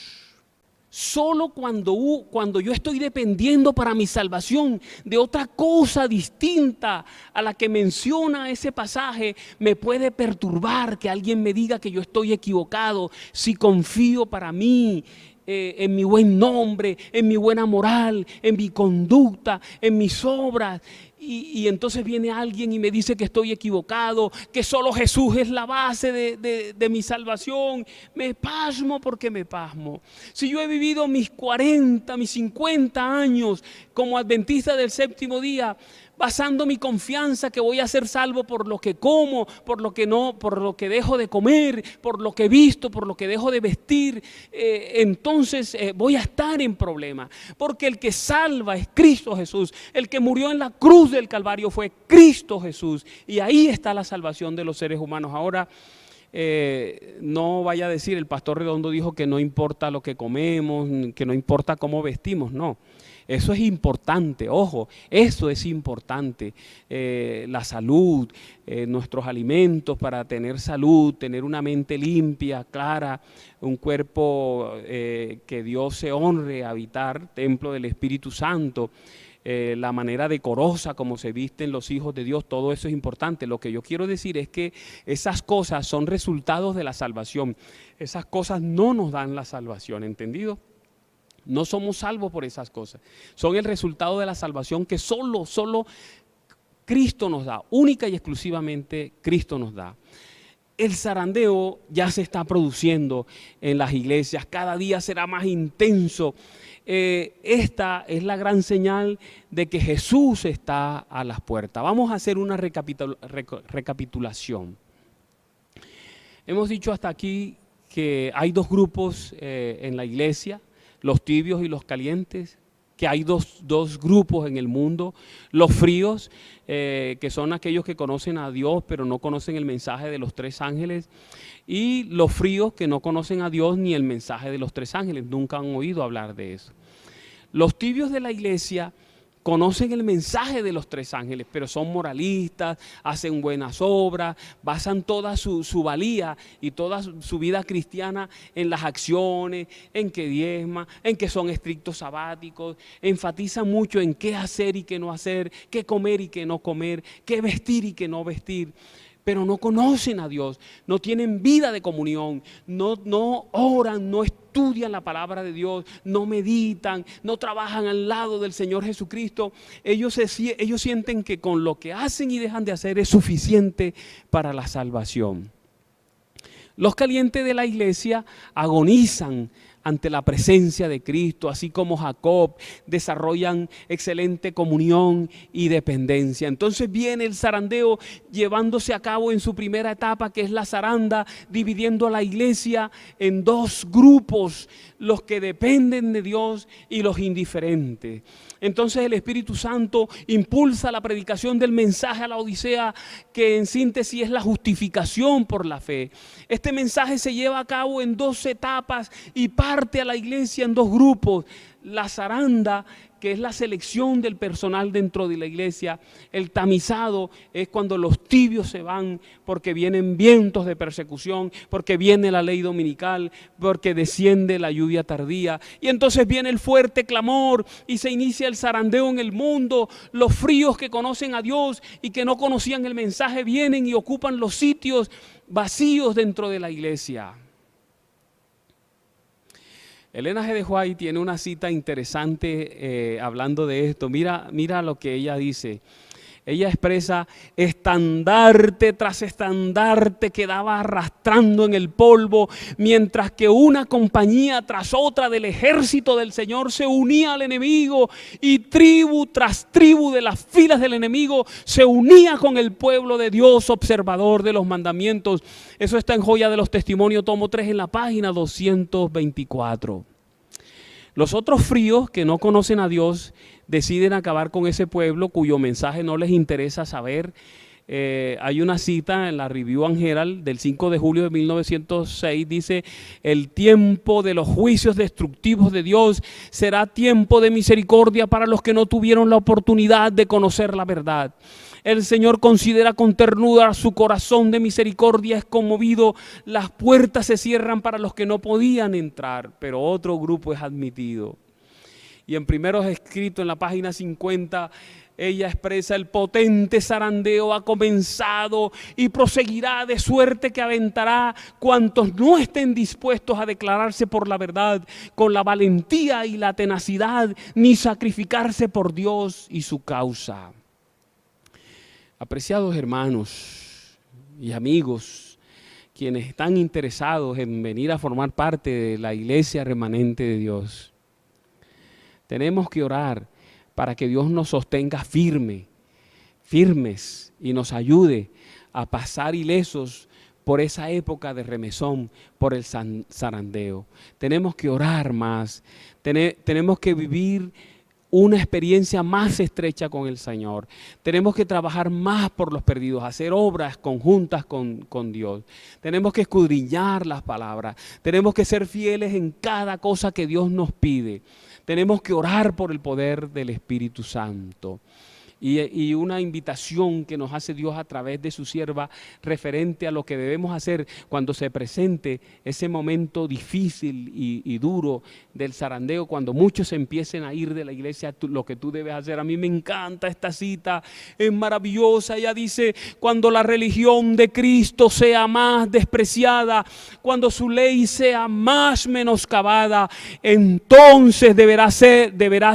Solo cuando yo estoy dependiendo para mi salvación de otra cosa distinta a la que menciona ese pasaje, me puede perturbar que alguien me diga que yo estoy equivocado si confío para mí en mi buen nombre, en mi buena moral, en mi conducta, en mis obras. Y entonces viene alguien y me dice que estoy equivocado, que solo Jesús es la base de mi salvación. Me pasmo porque me pasmo. Si yo he vivido mis 40, mis 50 años como adventista del séptimo día, basando mi confianza que voy a ser salvo por lo que como, por lo que no, por lo que dejo de comer, por lo que visto, por lo que dejo de vestir, entonces voy a estar en problema, porque el que salva es Cristo Jesús. El que murió en la cruz del Calvario fue Cristo Jesús, y ahí está la salvación de los seres humanos. Ahora, no vaya a decir, el pastor Redondo dijo que no importa lo que comemos, que no importa cómo vestimos, no. Eso es importante, ojo, eso es importante. La salud, nuestros alimentos para tener salud, tener una mente limpia, clara, un cuerpo que Dios se honre, habitar, templo del Espíritu Santo. La manera decorosa como se visten los hijos de Dios, todo eso es importante. Lo que yo quiero decir es que esas cosas son resultados de la salvación. Esas cosas no nos dan la salvación, ¿entendido? No somos salvos por esas cosas. Son el resultado de la salvación que solo Cristo nos da, única y exclusivamente Cristo nos da. El zarandeo ya se está produciendo en las iglesias, cada día será más intenso. Esta es la gran señal de que Jesús está a las puertas. Vamos a hacer una recapitulación. Hemos dicho hasta aquí que hay dos grupos en la iglesia, los tibios y los calientes, que hay dos grupos en el mundo, los fríos, que son aquellos que conocen a Dios pero no conocen el mensaje de los tres ángeles, y los fríos que no conocen a Dios ni el mensaje de los tres ángeles, nunca han oído hablar de eso. Los tibios de la iglesia conocen el mensaje de los tres ángeles, pero son moralistas, hacen buenas obras, basan toda su valía y toda su vida cristiana en las acciones, en que diezman, en que son estrictos sabáticos, enfatizan mucho en qué hacer y qué no hacer, qué comer y qué no comer, qué vestir y qué no vestir. Pero no conocen a Dios, no tienen vida de comunión, no oran, no estudian la palabra de Dios, no meditan, no trabajan al lado del Señor Jesucristo. Ellos sienten que con lo que hacen y dejan de hacer es suficiente para la salvación. Los calientes de la iglesia agonizan ante la presencia de Cristo, así como Jacob, desarrollan excelente comunión y dependencia. Entonces viene el zarandeo llevándose a cabo en su primera etapa, que es la zaranda, dividiendo a la iglesia en dos grupos, los que dependen de Dios y los indiferentes. Entonces el Espíritu Santo impulsa la predicación del mensaje a la Odisea, que en síntesis es la justificación por la fe. Este mensaje se lleva a cabo en dos etapas y parte a la iglesia en dos grupos. La zaranda, que es la selección del personal dentro de la iglesia. El tamizado es cuando los tibios se van porque vienen vientos de persecución, porque viene la ley dominical, porque desciende la lluvia tardía. Y entonces viene el fuerte clamor y se inicia el zarandeo en el mundo. Los fríos que conocen a Dios y que no conocían el mensaje vienen y ocupan los sitios vacíos dentro de la iglesia. Elena G. de White tiene una cita interesante hablando de esto. Mira lo que ella dice. Ella expresa: estandarte tras estandarte quedaba arrastrando en el polvo, mientras que una compañía tras otra del ejército del Señor se unía al enemigo, y tribu tras tribu de las filas del enemigo se unía con el pueblo de Dios, observador de los mandamientos. Eso está en Joya de los Testimonios, tomo 3, en la página 224. Los otros fríos que no conocen a Dios deciden acabar con ese pueblo cuyo mensaje no les interesa saber. Hay una cita en la Review and Herald del 5 de julio de 1906, dice: el tiempo de los juicios destructivos de Dios será tiempo de misericordia para los que no tuvieron la oportunidad de conocer la verdad. El Señor considera con ternura, su corazón de misericordia es conmovido, las puertas se cierran para los que no podían entrar, pero otro grupo es admitido. Y en Primeros Escritos, en la página 50, ella expresa: el potente zarandeo ha comenzado y proseguirá, de suerte que aventará cuantos no estén dispuestos a declararse por la verdad con la valentía y la tenacidad, ni sacrificarse por Dios y su causa. Apreciados hermanos y amigos, quienes están interesados en venir a formar parte de la iglesia remanente de Dios, tenemos que orar para que Dios nos sostenga firmes y nos ayude a pasar ilesos por esa época de remesón, por el zarandeo. Tenemos que orar más, tenemos que vivir una experiencia más estrecha con el Señor. Tenemos que trabajar más por los perdidos, hacer obras conjuntas con Dios. Tenemos que escudriñar las palabras. Tenemos que ser fieles en cada cosa que Dios nos pide. Tenemos que orar por el poder del Espíritu Santo. Y una invitación que nos hace Dios a través de su sierva referente a lo que debemos hacer cuando se presente ese momento difícil y duro del zarandeo, cuando muchos empiecen a ir de la iglesia. Lo que tú debes hacer. A mí me encanta esta cita, es maravillosa. Ella dice: cuando la religión de Cristo sea más despreciada, cuando su ley sea más menoscabada, entonces deberá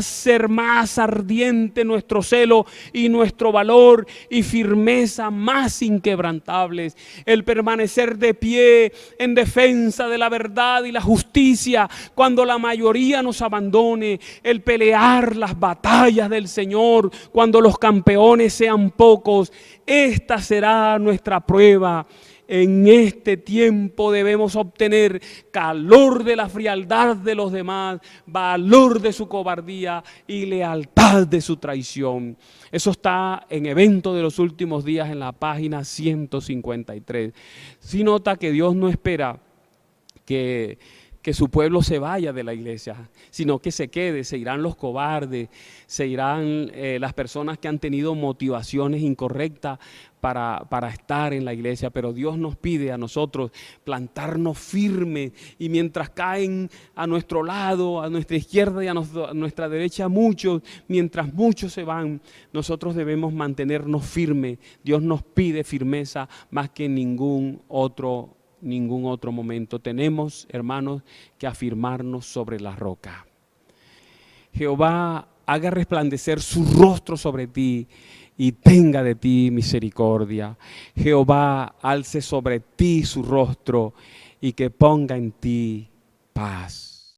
ser más ardiente nuestro celo y nuestro valor y firmeza más inquebrantables. El permanecer de pie en defensa de la verdad y la justicia cuando la mayoría nos abandone. El pelear las batallas del Señor cuando los campeones sean pocos. Esta será nuestra prueba. En este tiempo debemos obtener calor de la frialdad de los demás, valor de su cobardía y lealtad de su traición. Eso está en Evento de los Últimos Días en la página 153. Sí nota que Dios no espera que su pueblo se vaya de la iglesia, sino que se quede. Se irán los cobardes, se irán las personas que han tenido motivaciones incorrectas para estar en la iglesia, pero Dios nos pide a nosotros plantarnos firmes, y mientras caen a nuestro lado, a nuestra izquierda y a nuestra derecha muchos, mientras muchos se van, nosotros debemos mantenernos firmes. Dios nos pide firmeza más que en ningún otro momento. Tenemos, hermanos, que afirmarnos sobre la roca. Jehová haga resplandecer su rostro sobre ti y tenga de ti misericordia. Jehová alce sobre ti su rostro y que ponga en ti paz.